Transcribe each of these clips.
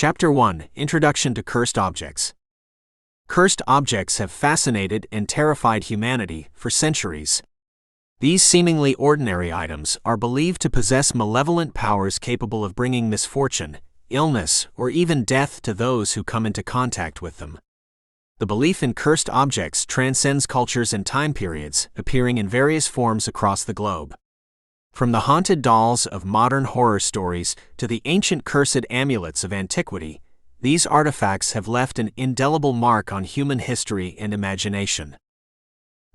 Chapter 1: Introduction to Cursed Objects. Cursed objects have fascinated and terrified humanity for centuries. These seemingly ordinary items are believed to possess malevolent powers capable of bringing misfortune, illness, or even death to those who come into contact with them. The belief in cursed objects transcends cultures and time periods, appearing in various forms across the globe. From the haunted dolls of modern horror stories to the ancient cursed amulets of antiquity, these artifacts have left an indelible mark on human history and imagination.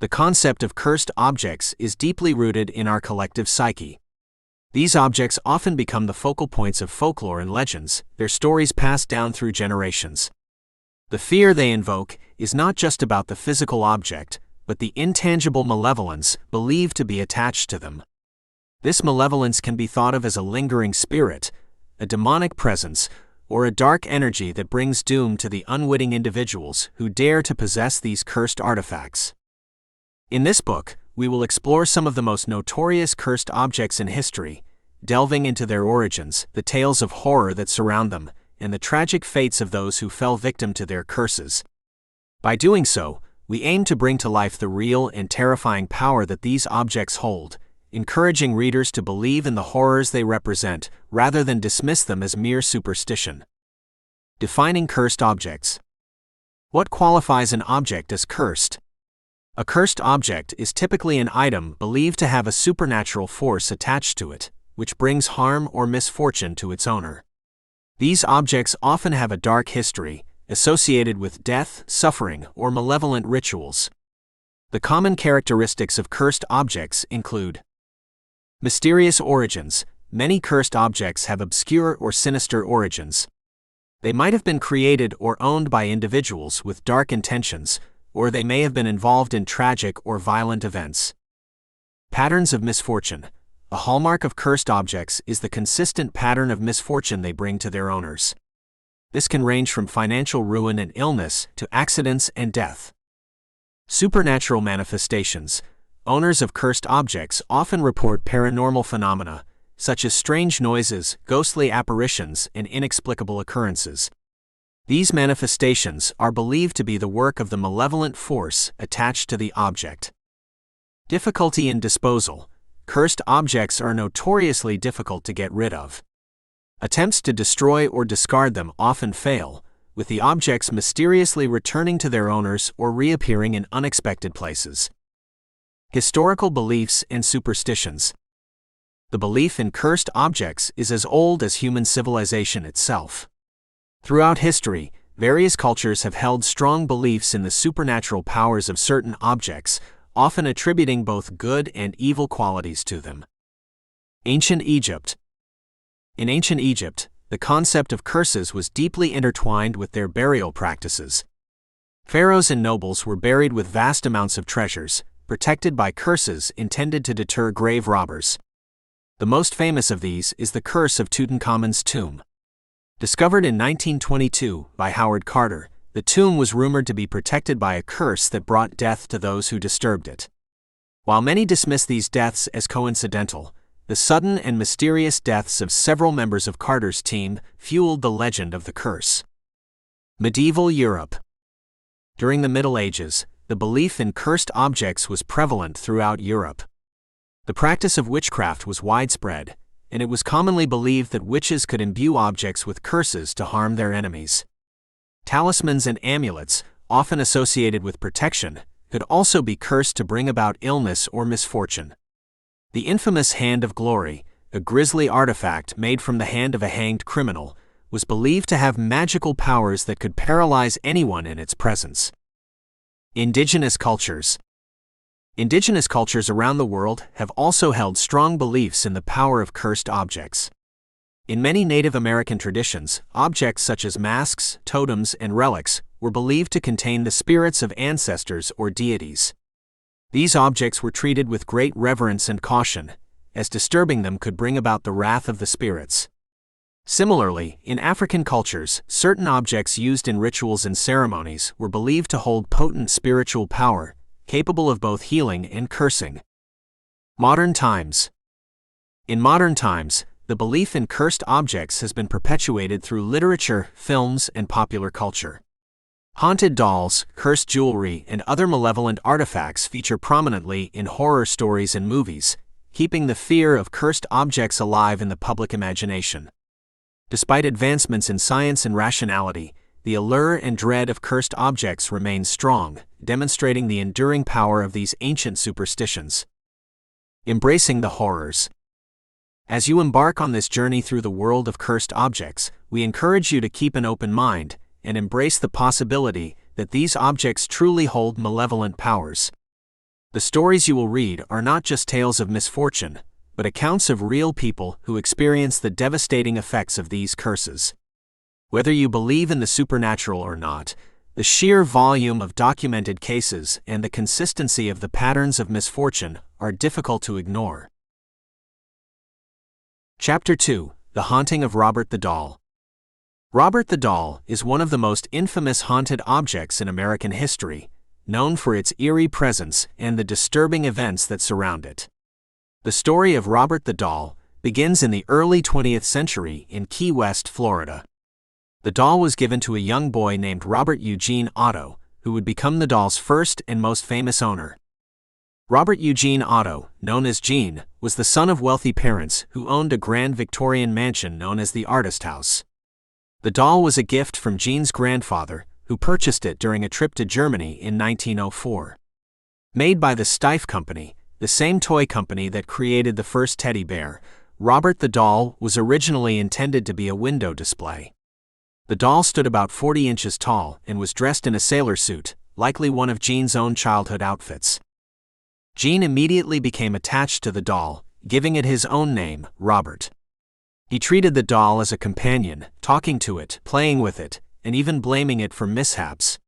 The concept of cursed objects is deeply rooted in our collective psyche. These objects often become the focal points of folklore and legends, their stories passed down through generations. The fear they invoke is not just about the physical object, but the intangible malevolence believed to be attached to them. This malevolence can be thought of as a lingering spirit, a demonic presence, or a dark energy that brings doom to the unwitting individuals who dare to possess these cursed artifacts. In this book, we will explore some of the most notorious cursed objects in history, delving into their origins, the tales of horror that surround them, and the tragic fates of those who fell victim to their curses. By doing so, we aim to bring to life the real and terrifying power that these objects hold, encouraging readers to believe in the horrors they represent rather than dismiss them as mere superstition. Defining cursed objects. What qualifies an object as cursed? A cursed object is typically an item believed to have a supernatural force attached to it, which brings harm or misfortune to its owner. These objects often have a dark history, associated with death, suffering, or malevolent rituals. The common characteristics of cursed objects include mysterious origins. Many cursed objects have obscure or sinister origins. They might have been created or owned by individuals with dark intentions, or they may have been involved in tragic or violent events. Patterns of misfortune. A hallmark of cursed objects is the consistent pattern of misfortune they bring to their owners. This can range from financial ruin and illness to accidents and death. Supernatural manifestations. Owners of cursed objects often report paranormal phenomena, such as strange noises, ghostly apparitions, and inexplicable occurrences. These manifestations are believed to be the work of the malevolent force attached to the object. Difficulty in disposal. Cursed objects are notoriously difficult to get rid of. Attempts to destroy or discard them often fail, with the objects mysteriously returning to their owners or reappearing in unexpected places. Historical beliefs and superstitions. The belief in cursed objects is as old as human civilization itself. Throughout history, various cultures have held strong beliefs in the supernatural powers of certain objects, often attributing both good and evil qualities to them. Ancient Egypt. In ancient Egypt, the concept of curses was deeply intertwined with their burial practices. Pharaohs and nobles were buried with vast amounts of treasures, protected by curses intended to deter grave robbers. The most famous of these is the curse of Tutankhamun's tomb. Discovered in 1922 by Howard Carter, the tomb was rumored to be protected by a curse that brought death to those who disturbed it. While many dismiss these deaths as coincidental, the sudden and mysterious deaths of several members of Carter's team fueled the legend of the curse. Medieval Europe. During the Middle Ages, the belief in cursed objects was prevalent throughout Europe. The practice of witchcraft was widespread, and it was commonly believed that witches could imbue objects with curses to harm their enemies. Talismans and amulets, often associated with protection, could also be cursed to bring about illness or misfortune. The infamous Hand of Glory, a grisly artifact made from the hand of a hanged criminal, was believed to have magical powers that could paralyze anyone in its presence. Indigenous cultures. Indigenous cultures around the world have also held strong beliefs in the power of cursed objects. In many Native American traditions, objects such as masks, totems, and relics were believed to contain the spirits of ancestors or deities. These objects were treated with great reverence and caution, as disturbing them could bring about the wrath of the spirits. Similarly, in African cultures, certain objects used in rituals and ceremonies were believed to hold potent spiritual power, capable of both healing and cursing. Modern times. In modern times, the belief in cursed objects has been perpetuated through literature, films, and popular culture. Haunted dolls, cursed jewelry, and other malevolent artifacts feature prominently in horror stories and movies, keeping the fear of cursed objects alive in the public imagination. Despite advancements in science and rationality, the allure and dread of cursed objects remains strong, demonstrating the enduring power of these ancient superstitions. Embracing the horrors. As you embark on this journey through the world of cursed objects, we encourage you to keep an open mind and embrace the possibility that these objects truly hold malevolent powers. The stories you will read are not just tales of misfortune, but accounts of real people who experience the devastating effects of these curses. Whether you believe in the supernatural or not, the sheer volume of documented cases and the consistency of the patterns of misfortune are difficult to ignore. Chapter 2: The Haunting of Robert the Doll. Robert the Doll is one of the most infamous haunted objects in American history, known for its eerie presence and the disturbing events that surround it. The story of Robert the Doll begins in the early 20th century in Key West, Florida. The doll was given to a young boy named Robert Eugene Otto, who would become the doll's first and most famous owner. Robert Eugene Otto, known as Gene, was the son of wealthy parents who owned a grand Victorian mansion known as the Artist House. The doll was a gift from Gene's grandfather, who purchased it during a trip to Germany in 1904. Made by the Steiff Company, the same toy company that created the first teddy bear, Robert the Doll was originally intended to be a window display. The doll stood about 40 inches tall and was dressed in a sailor suit, likely one of Gene's own childhood outfits. Gene immediately became attached to the doll, giving it his own name, Robert. He treated the doll as a companion, talking to it, playing with it, and even blaming it for mishaps.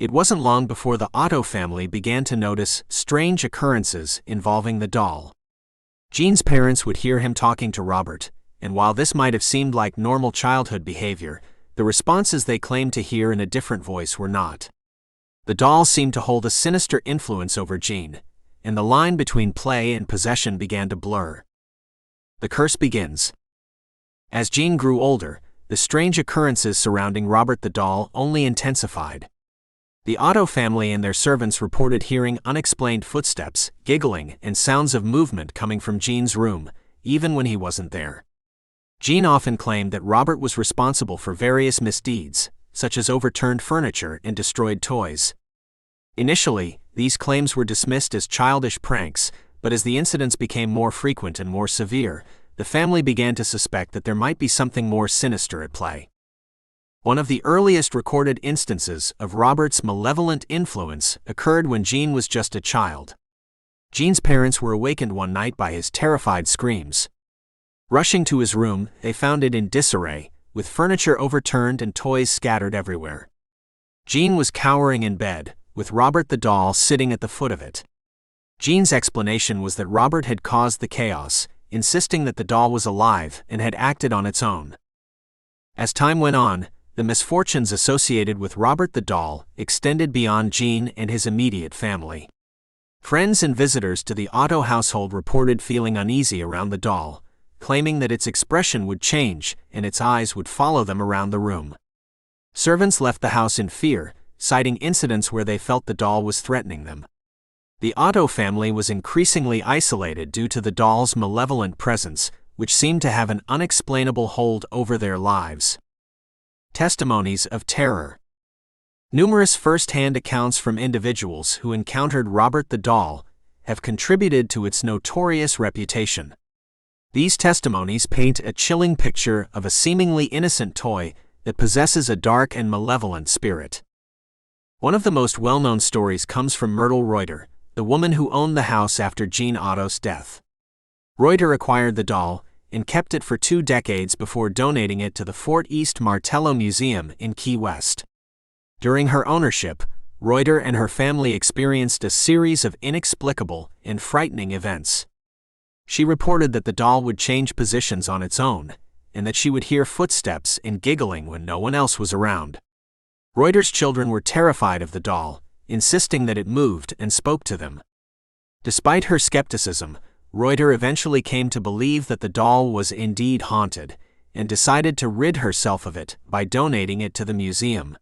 It wasn't long before the Otto family began to notice strange occurrences involving the doll. Gene's parents would hear him talking to Robert, and while this might have seemed like normal childhood behavior, the responses they claimed to hear in a different voice were not. The doll seemed to hold a sinister influence over Gene, and the line between play and possession began to blur. The curse begins. As Gene grew older, the strange occurrences surrounding Robert the Doll only intensified. The Otto family and their servants reported hearing unexplained footsteps, giggling, and sounds of movement coming from Gene's room, even when he wasn't there. Gene often claimed that Robert was responsible for various misdeeds, such as overturned furniture and destroyed toys. Initially, these claims were dismissed as childish pranks, but as the incidents became more frequent and more severe, the family began to suspect that there might be something more sinister at play. One of the earliest recorded instances of Robert's malevolent influence occurred when Gene was just a child. Gene's parents were awakened one night by his terrified screams. Rushing to his room, they found it in disarray, with furniture overturned and toys scattered everywhere. Gene was cowering in bed, with Robert the Doll sitting at the foot of it. Gene's explanation was that Robert had caused the chaos, insisting that the doll was alive and had acted on its own. As time went on, the misfortunes associated with Robert the Doll extended beyond Gene and his immediate family. Friends and visitors to the Otto household reported feeling uneasy around the doll, claiming that its expression would change and its eyes would follow them around the room. Servants left the house in fear, citing incidents where they felt the doll was threatening them. The Otto family was increasingly isolated due to the doll's malevolent presence, which seemed to have an unexplainable hold over their lives. Testimonies of terror. Numerous first-hand accounts from individuals who encountered Robert the Doll have contributed to its notorious reputation. These testimonies paint a chilling picture of a seemingly innocent toy that possesses a dark and malevolent spirit. One of the most well-known stories comes from Myrtle Reuter, the woman who owned the house after Gene Otto's death. Reuter acquired the doll and kept it for 2 decades before donating it to the Fort East Martello Museum in Key West. During her ownership, Reuter and her family experienced a series of inexplicable and frightening events. She reported that the doll would change positions on its own, and that she would hear footsteps and giggling when no one else was around. Reuter's children were terrified of the doll, insisting that it moved and spoke to them. Despite her skepticism, Reuter eventually came to believe that the doll was indeed haunted, and decided to rid herself of it by donating it to the museum.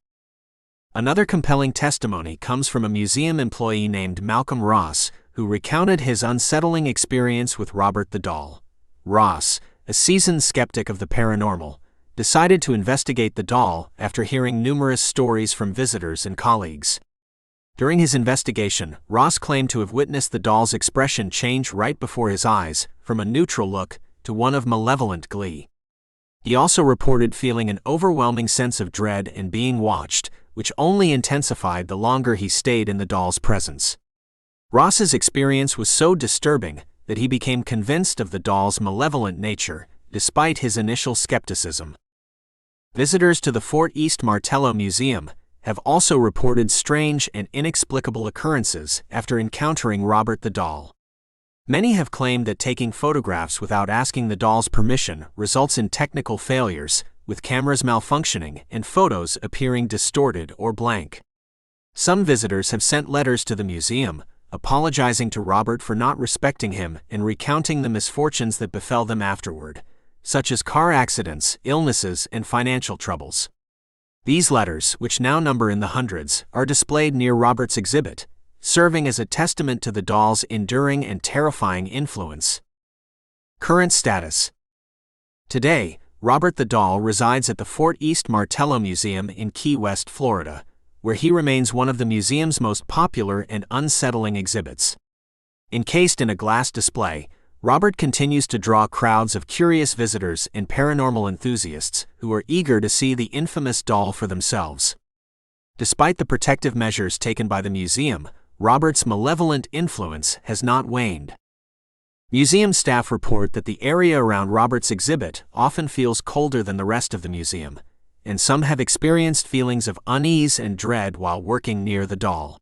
Another compelling testimony comes from a museum employee named Malcolm Ross, who recounted his unsettling experience with Robert the doll. Ross, a seasoned skeptic of the paranormal, decided to investigate the doll after hearing numerous stories from visitors and colleagues. During his investigation, Ross claimed to have witnessed the doll's expression change right before his eyes, from a neutral look to one of malevolent glee. He also reported feeling an overwhelming sense of dread and being watched, which only intensified the longer he stayed in the doll's presence. Ross's experience was so disturbing that he became convinced of the doll's malevolent nature, despite his initial skepticism. Visitors to the Fort East Martello Museum have also reported strange and inexplicable occurrences after encountering Robert the doll. Many have claimed that taking photographs without asking the doll's permission results in technical failures, with cameras malfunctioning and photos appearing distorted or blank. Some visitors have sent letters to the museum, apologizing to Robert for not respecting him and recounting the misfortunes that befell them afterward, such as car accidents, illnesses, and financial troubles. These letters, which now number in the hundreds, are displayed near Robert's exhibit, serving as a testament to the doll's enduring and terrifying influence. Current status. Today, Robert the doll resides at the Fort East Martello Museum in Key West, Florida, where he remains one of the museum's most popular and unsettling exhibits. Encased in a glass display, Robert continues to draw crowds of curious visitors and paranormal enthusiasts who are eager to see the infamous doll for themselves. Despite the protective measures taken by the museum, Robert's malevolent influence has not waned. Museum staff report that the area around Robert's exhibit often feels colder than the rest of the museum, and some have experienced feelings of unease and dread while working near the doll.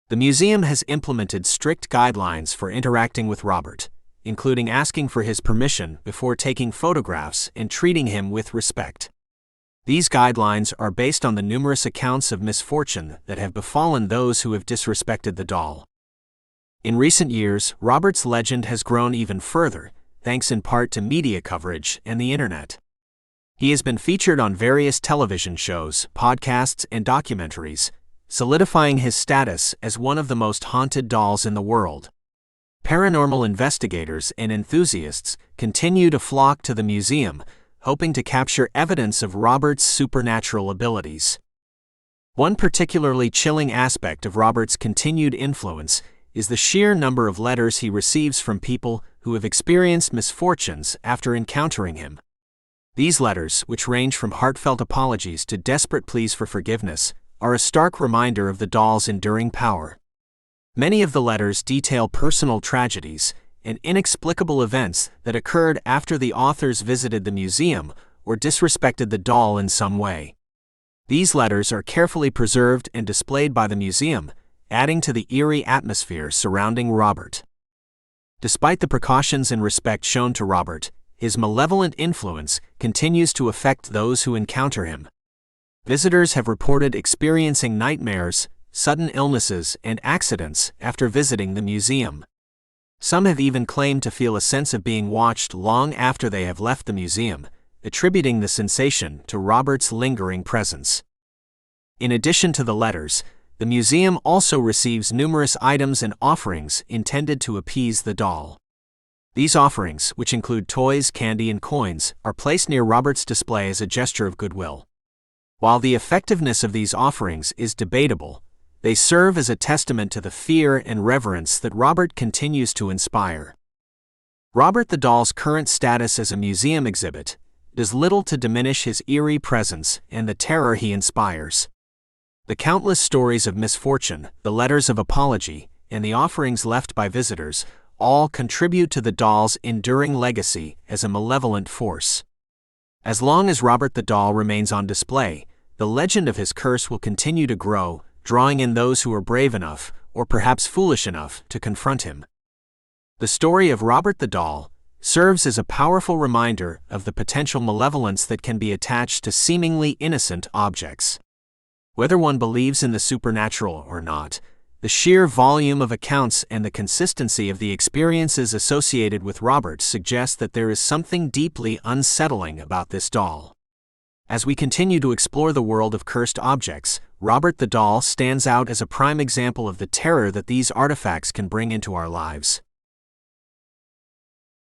The museum has implemented strict guidelines for interacting with Robert, including asking for his permission before taking photographs and treating him with respect. These guidelines are based on the numerous accounts of misfortune that have befallen those who have disrespected the doll. In recent years, Robert's legend has grown even further, thanks in part to media coverage and the internet. He has been featured on various television shows, podcasts, and documentaries, solidifying his status as one of the most haunted dolls in the world. Paranormal investigators and enthusiasts continue to flock to the museum, hoping to capture evidence of Robert's supernatural abilities. One particularly chilling aspect of Robert's continued influence is the sheer number of letters he receives from people who have experienced misfortunes after encountering him. These letters, which range from heartfelt apologies to desperate pleas for forgiveness, are a stark reminder of the doll's enduring power. Many of the letters detail personal tragedies and inexplicable events that occurred after the authors visited the museum or disrespected the doll in some way. These letters are carefully preserved and displayed by the museum, adding to the eerie atmosphere surrounding Robert. Despite the precautions and respect shown to Robert, his malevolent influence continues to affect those who encounter him. Visitors have reported experiencing nightmares, sudden illnesses, and accidents after visiting the museum. Some have even claimed to feel a sense of being watched long after they have left the museum, attributing the sensation to Robert's lingering presence. In addition to the letters, the museum also receives numerous items and offerings intended to appease the doll. These offerings, which include toys, candy, and coins, are placed near Robert's display as a gesture of goodwill. While the effectiveness of these offerings is debatable, they serve as a testament to the fear and reverence that Robert continues to inspire. Robert the doll's current status as a museum exhibit does little to diminish his eerie presence and the terror he inspires. The countless stories of misfortune, the letters of apology, and the offerings left by visitors all contribute to the doll's enduring legacy as a malevolent force. As long as Robert the doll remains on display, the legend of his curse will continue to grow, drawing in those who are brave enough, or perhaps foolish enough, to confront him. The story of Robert the doll serves as a powerful reminder of the potential malevolence that can be attached to seemingly innocent objects. Whether one believes in the supernatural or not, The sheer volume of accounts and the consistency of the experiences associated with Robert suggest that there is something deeply unsettling about this doll. As we continue to explore the world of cursed objects, Robert the doll stands out as a prime example of the terror that these artifacts can bring into our lives.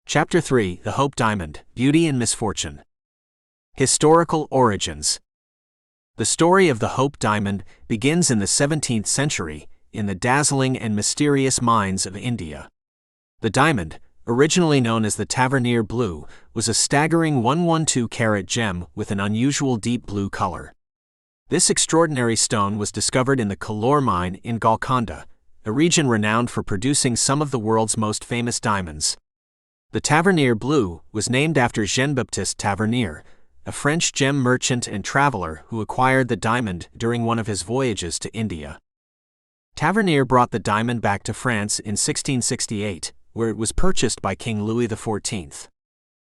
Chapter 3: The Hope Diamond, Beauty and Misfortune. Historical origins. The story of the Hope Diamond begins in the 17th century, in the dazzling and mysterious mines of India. The diamond, originally known as the Tavernier Blue, was a staggering 112-carat gem with an unusual deep blue color. This extraordinary stone was discovered in the Kalore mine in Golconda, a region renowned for producing some of the world's most famous diamonds. The Tavernier Blue was named after Jean-Baptiste Tavernier, a French gem merchant and traveler who acquired the diamond during one of his voyages to India. Tavernier brought the diamond back to France in 1668, where it was purchased by King Louis XIV.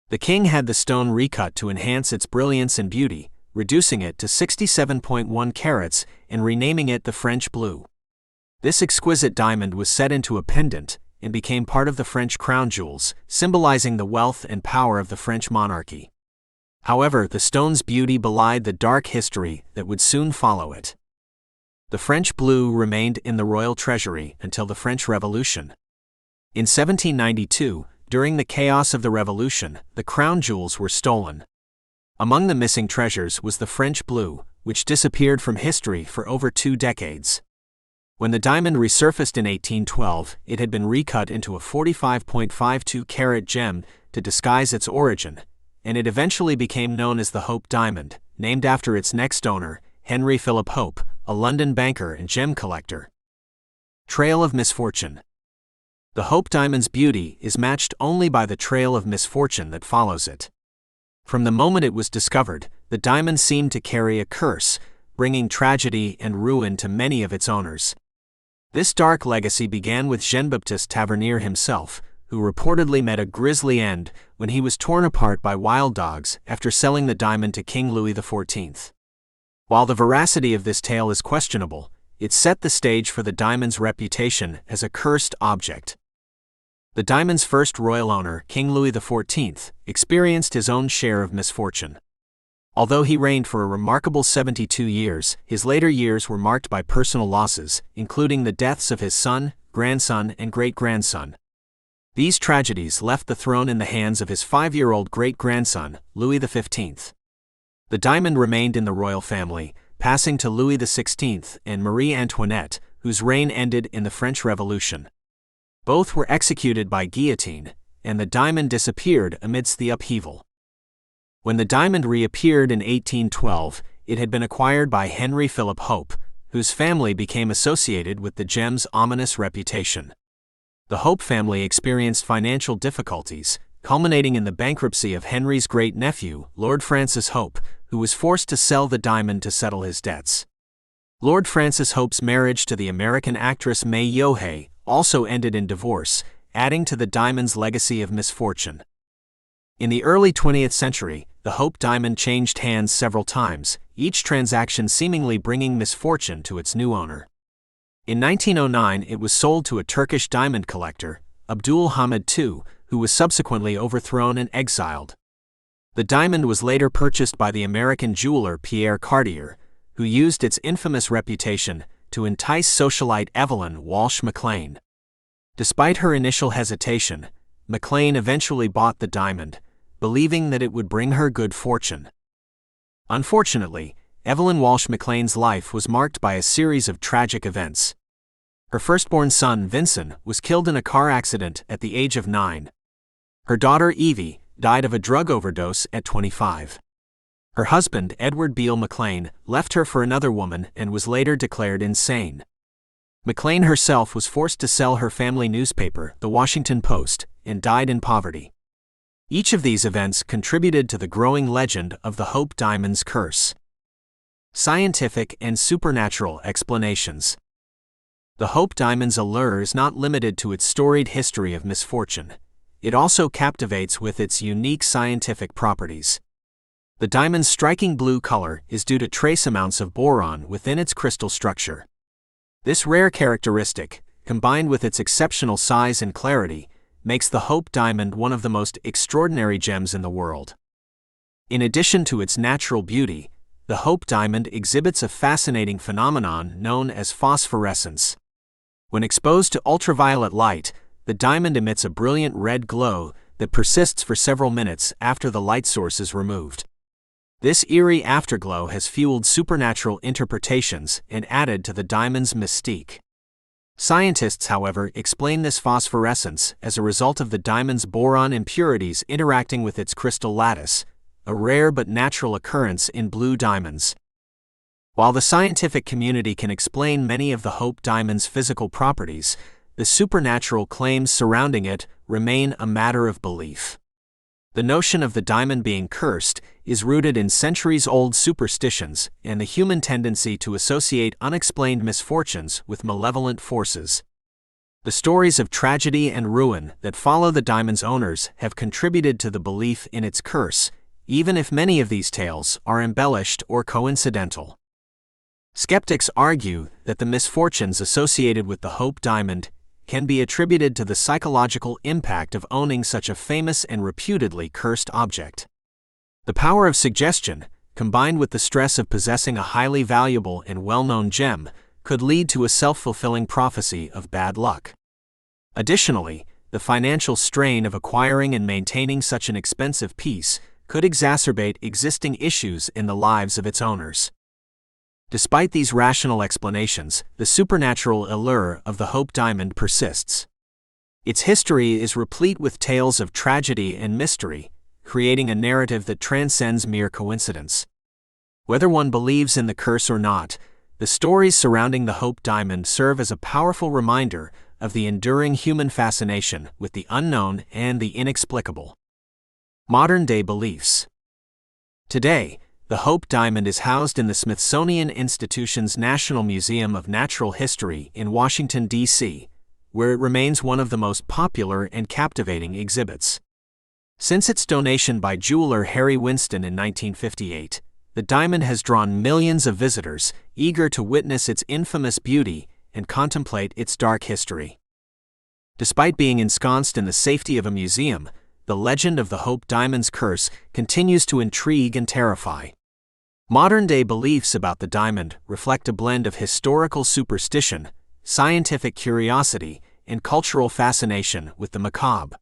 The king had the stone recut to enhance its brilliance and beauty, reducing it to 67.1 carats and renaming it the French Blue. This exquisite diamond was set into a pendant and became part of the French crown jewels, symbolizing the wealth and power of the French monarchy. However, the stone's beauty belied the dark history that would soon follow it. The French Blue remained in the royal treasury until the French Revolution. In 1792, during the chaos of the Revolution, the crown jewels were stolen. Among the missing treasures was the French Blue, which disappeared from history for over 2 decades. When the diamond resurfaced in 1812, it had been recut into a 45.52-carat gem to disguise its origin, and it eventually became known as the Hope Diamond, named after its next owner, Henry Philip Hope, a London banker and gem collector. Trail of Misfortune. The Hope Diamond's beauty is matched only by the trail of misfortune that follows it. From the moment it was discovered, the diamond seemed to carry a curse, bringing tragedy and ruin to many of its owners. This dark legacy began with Jean-Baptiste Tavernier himself, who reportedly met a grisly end when he was torn apart by wild dogs after selling the diamond to King Louis XIV. While the veracity of this tale is questionable, it set the stage for the diamond's reputation as a cursed object. The diamond's first royal owner, King Louis XIV, experienced his own share of misfortune. Although he reigned for a remarkable 72 years, his later years were marked by personal losses, including the deaths of his son, grandson, and great-grandson. These tragedies left the throne in the hands of his 5-year-old great-grandson, Louis XV. The diamond remained in the royal family, passing to Louis XVI and Marie Antoinette, whose reign ended in the French Revolution. Both were executed by guillotine, and the diamond disappeared amidst the upheaval. When the diamond reappeared in 1812, it had been acquired by Henry Philip Hope, whose family became associated with the gem's ominous reputation. The Hope family experienced financial difficulties, culminating in the bankruptcy of Henry's great-nephew, Lord Francis Hope, who was forced to sell the diamond to settle his debts. Lord Francis Hope's marriage to the American actress May Yohe also ended in divorce, adding to the diamond's legacy of misfortune. In the early 20th century, the Hope diamond changed hands several times, each transaction seemingly bringing misfortune to its new owner. In 1909, it was sold to a Turkish diamond collector, Abdul Hamid II, who was subsequently overthrown and exiled. The diamond was later purchased by the American jeweler Pierre Cartier, who used its infamous reputation to entice socialite Evelyn Walsh McLean. Despite her initial hesitation, McLean eventually bought the diamond, believing that it would bring her good fortune. Unfortunately, Evelyn Walsh McLean's life was marked by a series of tragic events. Her firstborn son, Vincent, was killed in a car accident at the age of 9. Her daughter, Evie, died of a drug overdose at 25. Her husband, Edward Beale McLean, left her for another woman and was later declared insane. McLean herself was forced to sell her family newspaper, The Washington Post, and died in poverty. Each of these events contributed to the growing legend of the Hope Diamond's curse. Scientific and supernatural explanations. The Hope Diamond's allure is not limited to its storied history of misfortune. It also captivates with its unique scientific properties. The diamond's striking blue color is due to trace amounts of boron within its crystal structure. This rare characteristic, combined with its exceptional size and clarity, makes the Hope Diamond one of the most extraordinary gems in the world. In addition to its natural beauty, the Hope Diamond exhibits a fascinating phenomenon known as phosphorescence. When exposed to ultraviolet light, the diamond emits a brilliant red glow that persists for several minutes after the light source is removed. This eerie afterglow has fueled supernatural interpretations and added to the diamond's mystique. Scientists, however, explain this phosphorescence as a result of the diamond's boron impurities interacting with its crystal lattice, a rare but natural occurrence in blue diamonds. While the scientific community can explain many of the Hope Diamond's physical properties, the supernatural claims surrounding it remain a matter of belief. The notion of the diamond being cursed is rooted in centuries-old superstitions and the human tendency to associate unexplained misfortunes with malevolent forces. The stories of tragedy and ruin that follow the diamond's owners have contributed to the belief in its curse, even if many of these tales are embellished or coincidental. Skeptics argue that the misfortunes associated with the Hope Diamond can be attributed to the psychological impact of owning such a famous and reputedly cursed object. The power of suggestion, combined with the stress of possessing a highly valuable and well-known gem, could lead to a self-fulfilling prophecy of bad luck. Additionally, the financial strain of acquiring and maintaining such an expensive piece could exacerbate existing issues in the lives of its owners. Despite these rational explanations, the supernatural allure of the Hope Diamond persists. Its history is replete with tales of tragedy and mystery, creating a narrative that transcends mere coincidence. Whether one believes in the curse or not, the stories surrounding the Hope Diamond serve as a powerful reminder of the enduring human fascination with the unknown and the inexplicable. Modern-day beliefs. Today, the Hope Diamond is housed in the Smithsonian Institution's National Museum of Natural History in Washington, D.C., where it remains one of the most popular and captivating exhibits. Since its donation by jeweler Harry Winston in 1958, the diamond has drawn millions of visitors, eager to witness its infamous beauty and contemplate its dark history. Despite being ensconced in the safety of a museum, the legend of the Hope Diamond's curse continues to intrigue and terrify. Modern-day beliefs about the diamond reflect a blend of historical superstition, scientific curiosity, and cultural fascination with the macabre.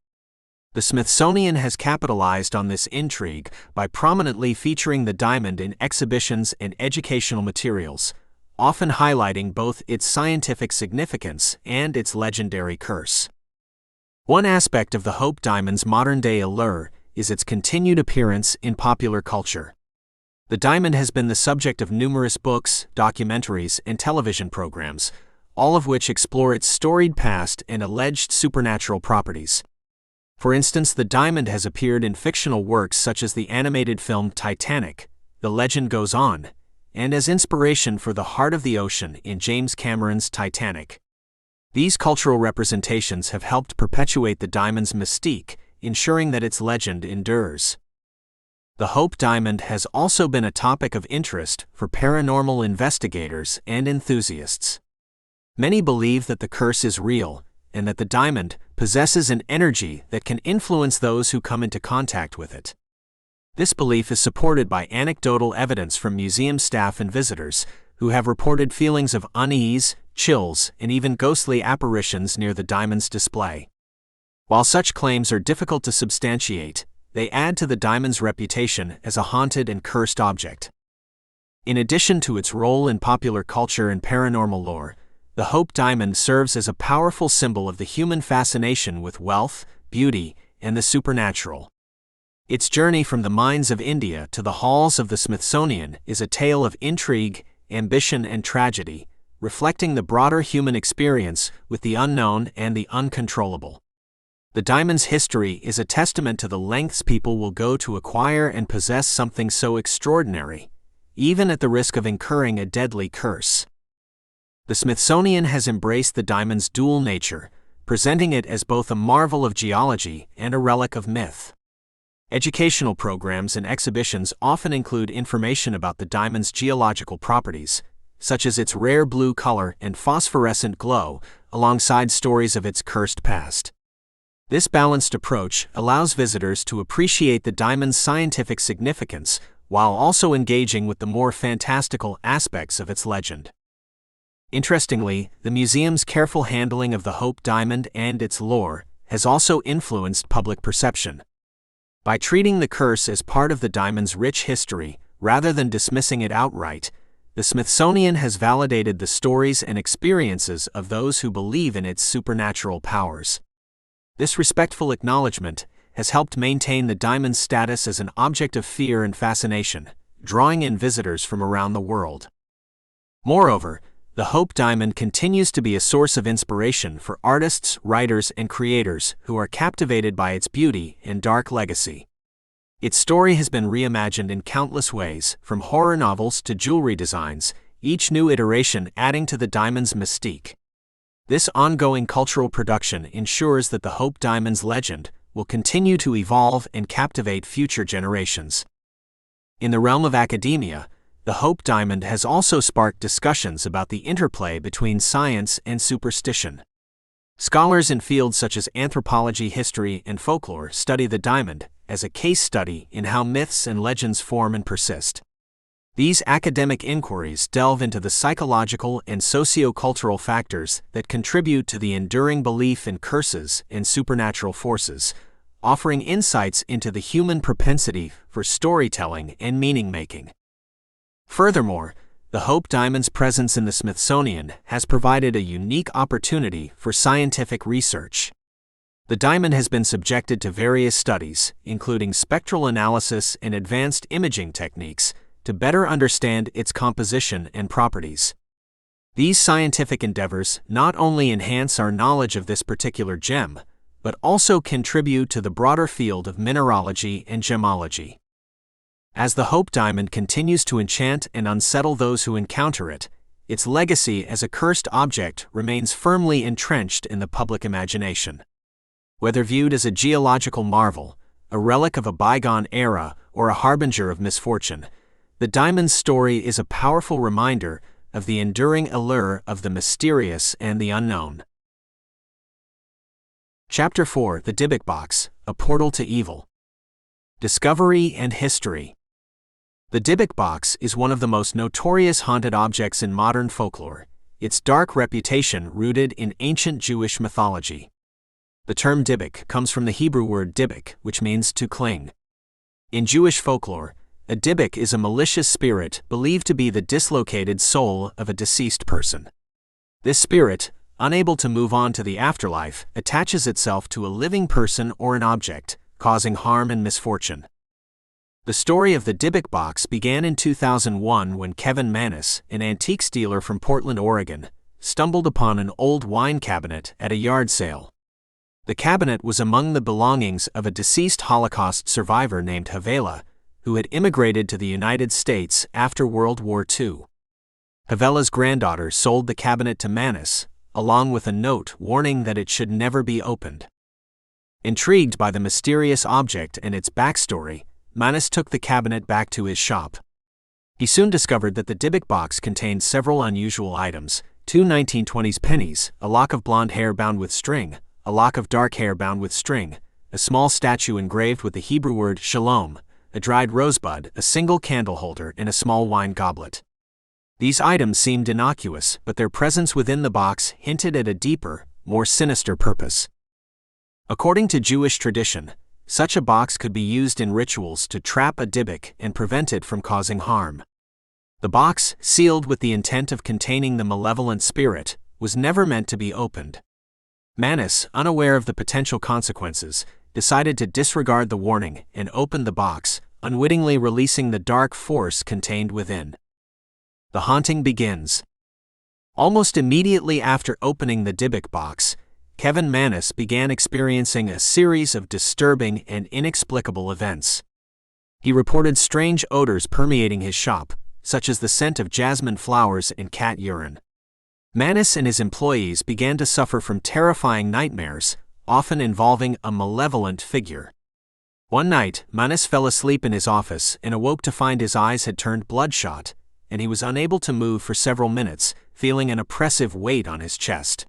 The Smithsonian has capitalized on this intrigue by prominently featuring the diamond in exhibitions and educational materials, often highlighting both its scientific significance and its legendary curse. One aspect of the Hope Diamond's modern-day allure is its continued appearance in popular culture. The diamond has been the subject of numerous books, documentaries, and television programs, all of which explore its storied past and alleged supernatural properties. For instance, the diamond has appeared in fictional works such as the animated film Titanic, The Legend Goes On, and as inspiration for the heart of the ocean in James Cameron's Titanic. These cultural representations have helped perpetuate the diamond's mystique, ensuring that its legend endures. The Hope Diamond has also been a topic of interest for paranormal investigators and enthusiasts. Many believe that the curse is real, and that the diamond possesses an energy that can influence those who come into contact with it. This belief is supported by anecdotal evidence from museum staff and visitors, who have reported feelings of unease, chills, and even ghostly apparitions near the diamond's display. While such claims are difficult to substantiate, they add to the diamond's reputation as a haunted and cursed object. In addition to its role in popular culture and paranormal lore, the Hope Diamond serves as a powerful symbol of the human fascination with wealth, beauty, and the supernatural. Its journey from the mines of India to the halls of the Smithsonian is a tale of intrigue, ambition, and tragedy, reflecting the broader human experience with the unknown and the uncontrollable. The diamond's history is a testament to the lengths people will go to acquire and possess something so extraordinary, even at the risk of incurring a deadly curse. The Smithsonian has embraced the diamond's dual nature, presenting it as both a marvel of geology and a relic of myth. Educational programs and exhibitions often include information about the diamond's geological properties, such as its rare blue color and phosphorescent glow, alongside stories of its cursed past. This balanced approach allows visitors to appreciate the diamond's scientific significance while also engaging with the more fantastical aspects of its legend. Interestingly, the museum's careful handling of the Hope Diamond and its lore has also influenced public perception. By treating the curse as part of the diamond's rich history, rather than dismissing it outright, the Smithsonian has validated the stories and experiences of those who believe in its supernatural powers. This respectful acknowledgement has helped maintain the diamond's status as an object of fear and fascination, drawing in visitors from around the world. Moreover, the Hope Diamond continues to be a source of inspiration for artists, writers, and creators who are captivated by its beauty and dark legacy. Its story has been reimagined in countless ways, from horror novels to jewelry designs, each new iteration adding to the diamond's mystique. This ongoing cultural production ensures that the Hope Diamond's legend will continue to evolve and captivate future generations. In the realm of academia, the Hope Diamond has also sparked discussions about the interplay between science and superstition. Scholars in fields such as anthropology, history, and folklore study the diamond as a case study in how myths and legends form and persist. These academic inquiries delve into the psychological and socio-cultural factors that contribute to the enduring belief in curses and supernatural forces, offering insights into the human propensity for storytelling and meaning-making. Furthermore, the Hope Diamond's presence in the Smithsonian has provided a unique opportunity for scientific research. The diamond has been subjected to various studies, including spectral analysis and advanced imaging techniques, to better understand its composition and properties. These scientific endeavors not only enhance our knowledge of this particular gem, but also contribute to the broader field of mineralogy and gemology. As the Hope Diamond continues to enchant and unsettle those who encounter it, its legacy as a cursed object remains firmly entrenched in the public imagination. Whether viewed as a geological marvel, a relic of a bygone era, or a harbinger of misfortune, the diamond's story is a powerful reminder of the enduring allure of the mysterious and the unknown. Chapter 4: The Diic Box, a Portal to Evil. Discovery and History. The Diic Box is one of the most notorious haunted objects in modern folklore, its dark reputation rooted in ancient Jewish mythology. The term Diic comes from the Hebrew word dibik, which means to cling. In Jewish folklore, a Diic is a malicious spirit believed to be the dislocated soul of a deceased person. This spirit, unable to move on to the afterlife, attaches itself to a living person or an object, causing harm and misfortune. The story of the Diic Box began in 2001 when Kevin Manis, an antiques dealer from Portland, Oregon, stumbled upon an old wine cabinet at a yard sale. The cabinet was among the belongings of a deceased Holocaust survivor named Havela, who had immigrated to the United States after World War II. Havela's granddaughter sold the cabinet to Manis, along with a note warning that it should never be opened. Intrigued by the mysterious object and its backstory, Manis took the cabinet back to his shop. He soon discovered that the Diic Box contained several unusual items: 2 1920s pennies, a lock of blonde hair bound with string, a lock of dark hair bound with string, a small statue engraved with the Hebrew word shalom, a dried rosebud, a single candle holder, and a small wine goblet. These items seemed innocuous, but their presence within the box hinted at a deeper, more sinister purpose. According to Jewish tradition, such a box could be used in rituals to trap a Diic and prevent it from causing harm. The box, sealed with the intent of containing the malevolent spirit, was never meant to be opened. Manis, unaware of the potential consequences, decided to disregard the warning and opened the box, unwittingly releasing the dark force contained within. The haunting begins. Almost immediately after opening the Diic Box, Kevin Manis began experiencing a series of disturbing and inexplicable events. He reported strange odors permeating his shop, such as the scent of jasmine flowers and cat urine. Manis and his employees began to suffer from terrifying nightmares, often involving a malevolent figure. One night, Manis fell asleep in his office and awoke to find his eyes had turned bloodshot, and he was unable to move for several minutes, feeling an oppressive weight on his chest.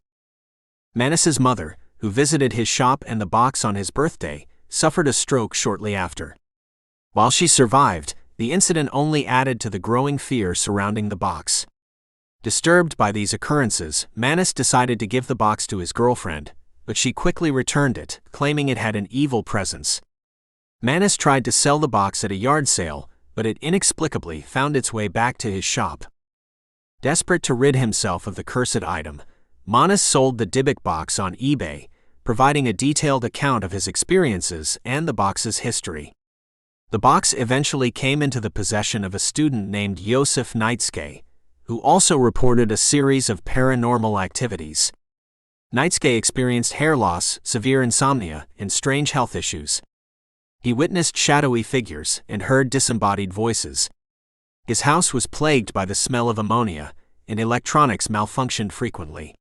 Manus's mother, who visited his shop and the box on his birthday, suffered a stroke shortly after. While she survived, the incident only added to the growing fear surrounding the box. Disturbed by these occurrences, Manus decided to give the box to his girlfriend, but she quickly returned it, claiming it had an evil presence. Manus tried to sell the box at a yard sale, but it inexplicably found its way back to his shop. Desperate to rid himself of the cursed item, Manus sold the Diic Box on eBay, providing a detailed account of his experiences and the box's history. The box eventually came into the possession of a student named Josef Nitske, who also reported a series of paranormal activities. Nitske experienced hair loss, severe insomnia, and strange health issues. He witnessed shadowy figures and heard disembodied voices. His house was plagued by the smell of ammonia, and electronics malfunctioned frequently.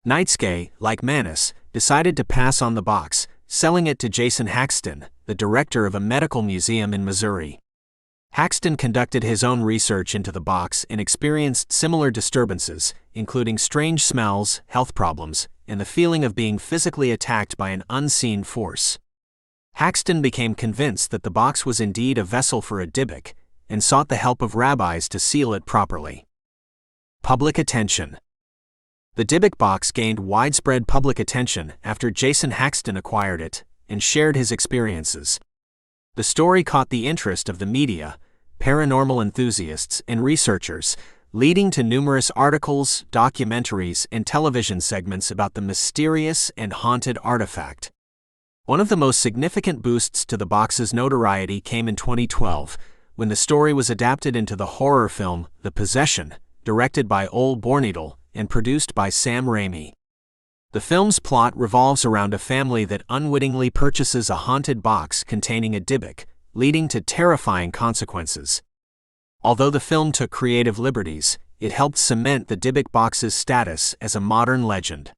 Nitske, like Manus, decided to pass on the box, selling it to Jason Haxton, the director of a medical museum in Missouri. Haxton conducted his own research into the box and experienced similar disturbances, including strange smells, health problems, and the feeling of being physically attacked by an unseen force. Haxton became convinced that the box was indeed a vessel for a Diic, and sought the help of rabbis to seal it properly. Public attention. The Diic Box gained widespread public attention after Jason Haxton acquired it and shared his experiences. The story caught the interest of the media, paranormal enthusiasts, and researchers, leading to numerous articles, documentaries, and television segments about the mysterious and haunted artifact. One of the most significant boosts to the box's notoriety came in 2012, when the story was adapted into the horror film The Possession, directed by Ole Bornedal and produced by Sam Raimi. The film's plot revolves around a family that unwittingly purchases a haunted box containing a Diic, leading to terrifying consequences. Although the film took creative liberties, it helped cement the Diic Box's status as a modern legend.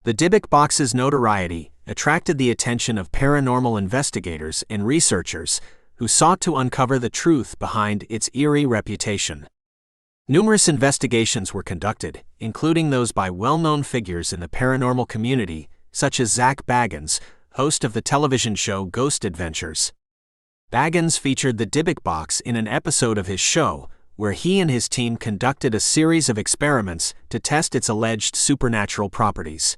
The Diic Box's notoriety attracted the attention of paranormal investigators and researchers who sought to uncover the truth behind its eerie reputation. Numerous investigations were conducted, including those by well-known figures in the paranormal community, such as Zach Bagans, host of the television show Ghost Adventures. Bagans featured the Diic Box in an episode of his show, where he and his team conducted a series of experiments to test its alleged supernatural properties.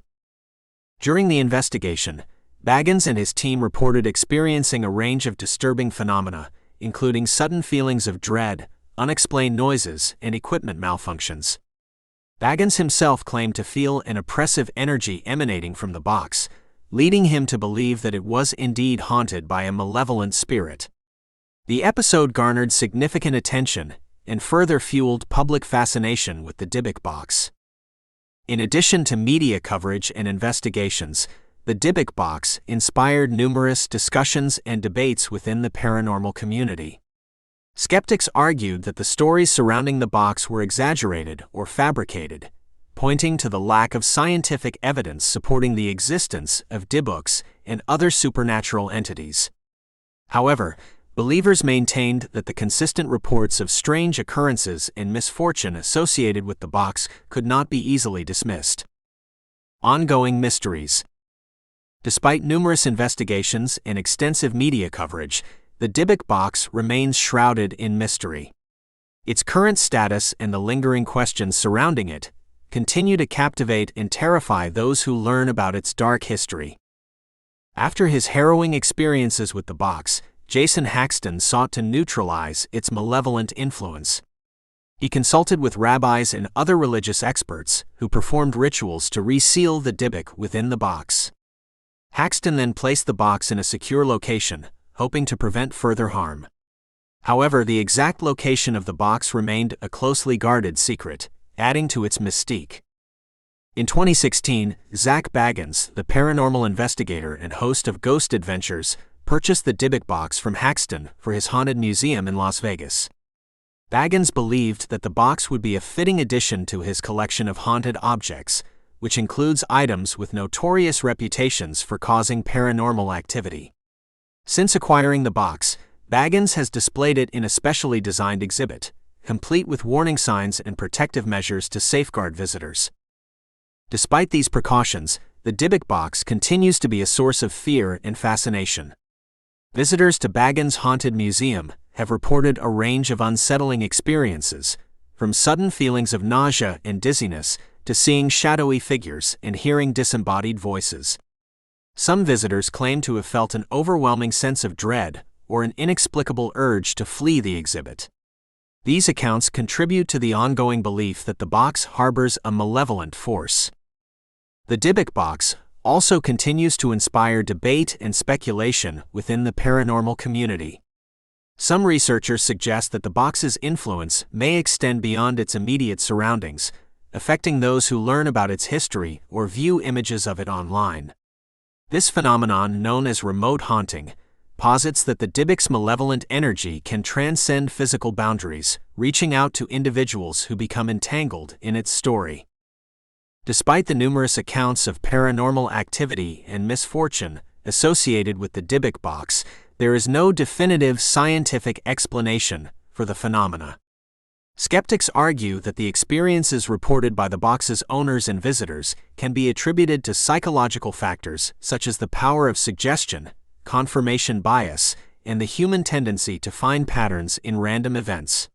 During the investigation, Bagans and his team reported experiencing a range of disturbing phenomena, including sudden feelings of dread, unexplained noises, and equipment malfunctions. Bagans himself claimed to feel an oppressive energy emanating from the box, leading him to believe that it was indeed haunted by a malevolent spirit. The episode garnered significant attention and further fueled public fascination with the Diic Box. In addition to media coverage and investigations, the Diic Box inspired numerous discussions and debates within the paranormal community. Skeptics argued that the stories surrounding the box were exaggerated or fabricated, pointing to the lack of scientific evidence supporting the existence of Diics and other supernatural entities. However, believers maintained that the consistent reports of strange occurrences and misfortune associated with the box could not be easily dismissed. Ongoing mysteries. Despite numerous investigations and extensive media coverage, the Diic Box remains shrouded in mystery. Its current status and the lingering questions surrounding it continue to captivate and terrify those who learn about its dark history. After his harrowing experiences with the box, Jason Haxton sought to neutralize its malevolent influence. He consulted with rabbis and other religious experts who performed rituals to reseal the Diic within the box. Haxton then placed the box in a secure location, hoping to prevent further harm. However, the exact location of the box remained a closely guarded secret, adding to its mystique. In 2016, Zach Bagans, the paranormal investigator and host of Ghost Adventures, purchased the Diic Box from Haxton for his haunted museum in Las Vegas. Bagans believed that the box would be a fitting addition to his collection of haunted objects, which includes items with notorious reputations for causing paranormal activity. Since acquiring the box, Bagans has displayed it in a specially designed exhibit, complete with warning signs and protective measures to safeguard visitors. Despite these precautions, the Diic Box continues to be a source of fear and fascination. Visitors to Bagan's Haunted Museum have reported a range of unsettling experiences, from sudden feelings of nausea and dizziness to seeing shadowy figures and hearing disembodied voices. Some visitors claim to have felt an overwhelming sense of dread or an inexplicable urge to flee the exhibit. These accounts contribute to the ongoing belief that the box harbors a malevolent force. The Diic Box also continues to inspire debate and speculation within the paranormal community. Some researchers suggest that the box's influence may extend beyond its immediate surroundings, affecting those who learn about its history or view images of it online. This phenomenon, known as remote haunting, posits that the Diic's malevolent energy can transcend physical boundaries, reaching out to individuals who become entangled in its story. Despite the numerous accounts of paranormal activity and misfortune associated with the Diic Box, there is no definitive scientific explanation for the phenomena. Skeptics argue that the experiences reported by the box's owners and visitors can be attributed to psychological factors such as the power of suggestion, confirmation bias, and the human tendency to find patterns in random events.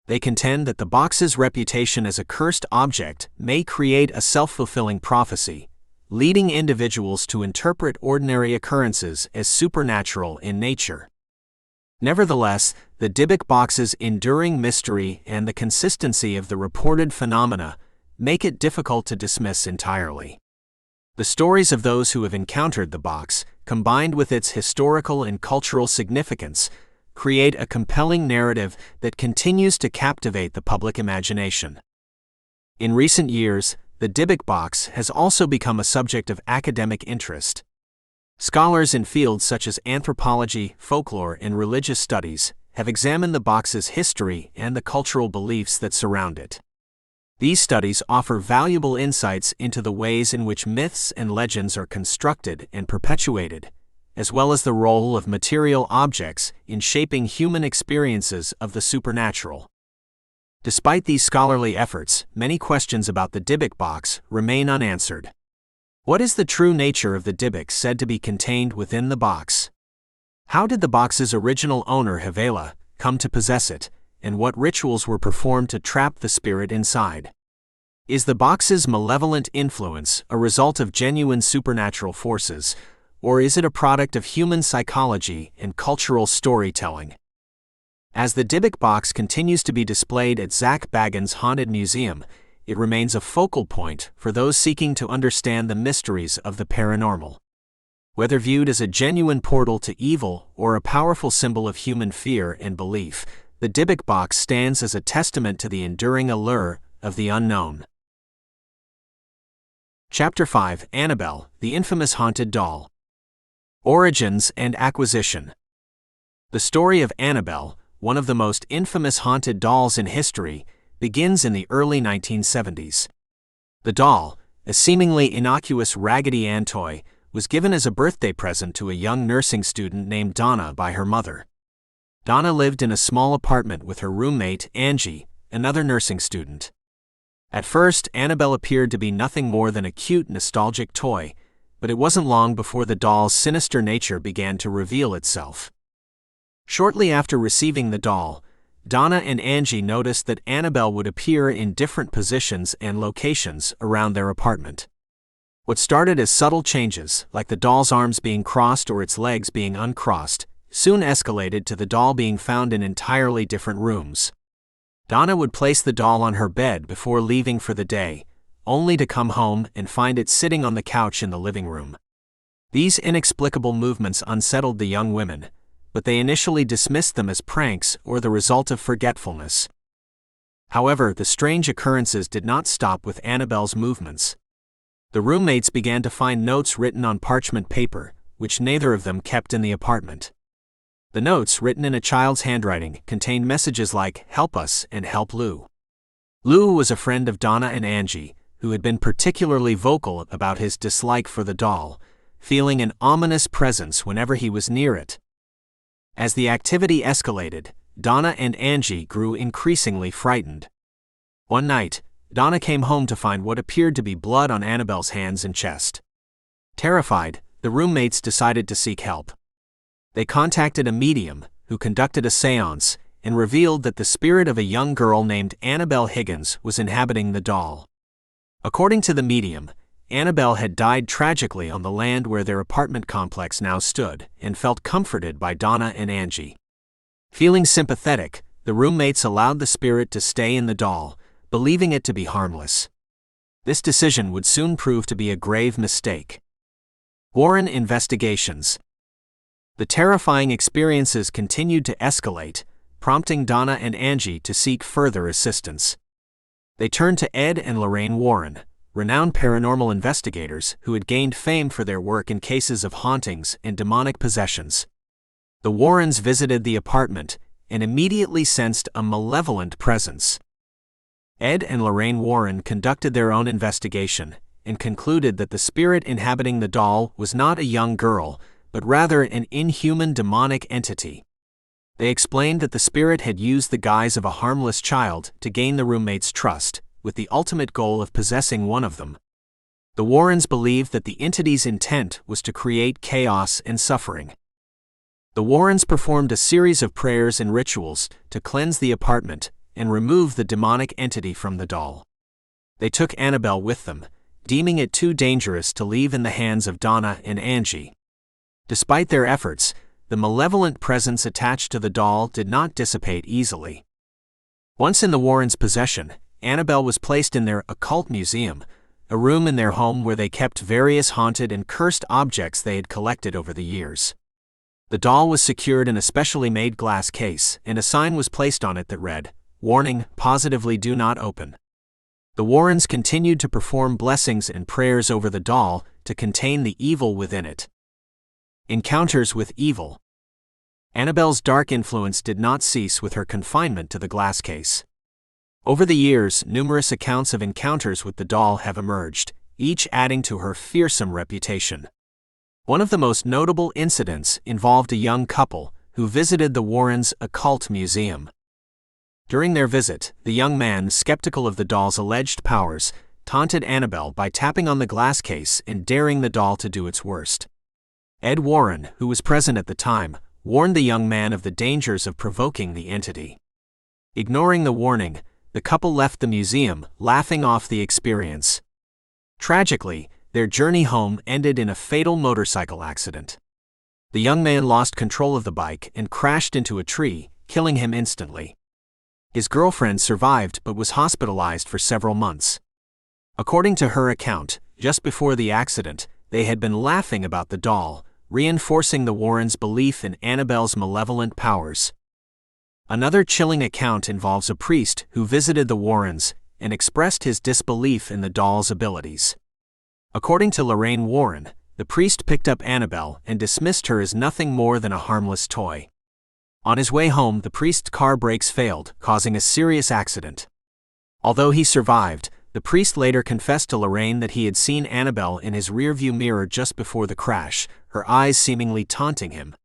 They contend that the box's reputation as a cursed object may create a self-fulfilling prophecy, leading individuals to interpret ordinary occurrences as supernatural in nature. Nevertheless, the Diic Box's enduring mystery and the consistency of the reported phenomena make it difficult to dismiss entirely. The stories of those who have encountered the box, combined with its historical and cultural significance, create a compelling narrative that continues to captivate the public imagination. In recent years, the Diic Box has also become a subject of academic interest. Scholars in fields such as anthropology, folklore, and religious studies have examined the box's history and the cultural beliefs that surround it. These studies offer valuable insights into the ways in which myths and legends are constructed and perpetuated, as well as the role of material objects in shaping human experiences of the supernatural. Despite these scholarly efforts, many questions about the Diic Box remain unanswered. What is the true nature of the Diic said to be contained within the box? How did the box's original owner Havela come to possess it, and what rituals were performed to trap the spirit inside? Is the box's malevolent influence a result of genuine supernatural forces, or is it a product of human psychology and cultural storytelling? As the Diic Box continues to be displayed at Zach Bagans' Haunted Museum, it remains a focal point for those seeking to understand the mysteries of the paranormal. Whether viewed as a genuine portal to evil or a powerful symbol of human fear and belief, the Diic Box stands as a testament to the enduring allure of the unknown. Chapter 5: Annabelle, the infamous haunted doll. Origins and acquisition. The story of Annabelle, one of the most infamous haunted dolls in history, begins in the early 1970s. The doll, a seemingly innocuous Raggedy Ann toy, was given as a birthday present to a young nursing student named Donna by her mother. Donna lived in a small apartment with her roommate, Angie, another nursing student. At first, Annabelle appeared to be nothing more than a cute, nostalgic toy, but it wasn't long before the doll's sinister nature began to reveal itself. Shortly after receiving the doll, Donna and Angie noticed that Annabelle would appear in different positions and locations around their apartment. What started as subtle changes, like the doll's arms being crossed or its legs being uncrossed, soon escalated to the doll being found in entirely different rooms. Donna would place the doll on her bed before leaving for the day, only to come home and find it sitting on the couch in the living room. These inexplicable movements unsettled the young women, but they initially dismissed them as pranks or the result of forgetfulness. However, the strange occurrences did not stop with Annabelle's movements. The roommates began to find notes written on parchment paper, which neither of them kept in the apartment. The notes, written in a child's handwriting, contained messages like, "Help us" and "Help Lou." Lou was a friend of Donna and Angie, who had been particularly vocal about his dislike for the doll, feeling an ominous presence whenever he was near it. As the activity escalated, Donna and Angie grew increasingly frightened. One night, Donna came home to find what appeared to be blood on Annabelle's hands and chest. Terrified, the roommates decided to seek help. They contacted a medium, who conducted a séance, and revealed that the spirit of a young girl named Annabelle Higgins was inhabiting the doll. According to the medium, Annabelle had died tragically on the land where their apartment complex now stood, and felt comforted by Donna and Angie. Feeling sympathetic, the roommates allowed the spirit to stay in the doll, believing it to be harmless. This decision would soon prove to be a grave mistake. Warren investigations. The terrifying experiences continued to escalate, prompting Donna and Angie to seek further assistance. They turned to Ed and Lorraine Warren, renowned paranormal investigators who had gained fame for their work in cases of hauntings and demonic possessions. The Warrens visited the apartment and immediately sensed a malevolent presence. Ed and Lorraine Warren conducted their own investigation and concluded that the spirit inhabiting the doll was not a young girl, but rather an inhuman demonic entity. They explained that the spirit had used the guise of a harmless child to gain the roommates' trust, with the ultimate goal of possessing one of them. The Warrens believed that the entity's intent was to create chaos and suffering. The Warrens performed a series of prayers and rituals to cleanse the apartment and remove the demonic entity from the doll. They took Annabelle with them, deeming it too dangerous to leave in the hands of Donna and Angie. Despite their efforts, the malevolent presence attached to the doll did not dissipate easily. Once in the Warrens' possession, Annabelle was placed in their occult museum, a room in their home where they kept various haunted and cursed objects they had collected over the years. The doll was secured in a specially made glass case, and a sign was placed on it that read, "Warning, positively do not open." The Warrens continued to perform blessings and prayers over the doll to contain the evil within it. Encounters with evil. Annabelle's dark influence did not cease with her confinement to the glass case. Over the years, numerous accounts of encounters with the doll have emerged, each adding to her fearsome reputation. One of the most notable incidents involved a young couple who visited the Warrens' occult museum. During their visit, the young man, skeptical of the doll's alleged powers, taunted Annabelle by tapping on the glass case and daring the doll to do its worst. Ed Warren, who was present at the time, warned the young man of the dangers of provoking the entity. Ignoring the warning, the couple left the museum, laughing off the experience. Tragically, their journey home ended in a fatal motorcycle accident. The young man lost control of the bike and crashed into a tree, killing him instantly. His girlfriend survived but was hospitalized for several months. According to her account, just before the accident, they had been laughing about the doll, reinforcing the Warrens' belief in Annabelle's malevolent powers. Another chilling account involves a priest who visited the Warrens and expressed his disbelief in the doll's abilities. According to Lorraine Warren, the priest picked up Annabelle and dismissed her as nothing more than a harmless toy. On his way home, the priest's car brakes failed, causing a serious accident. Although he survived, the priest later confessed to Lorraine that he had seen Annabelle in his rearview mirror just before the crash, her eyes seemingly taunting him.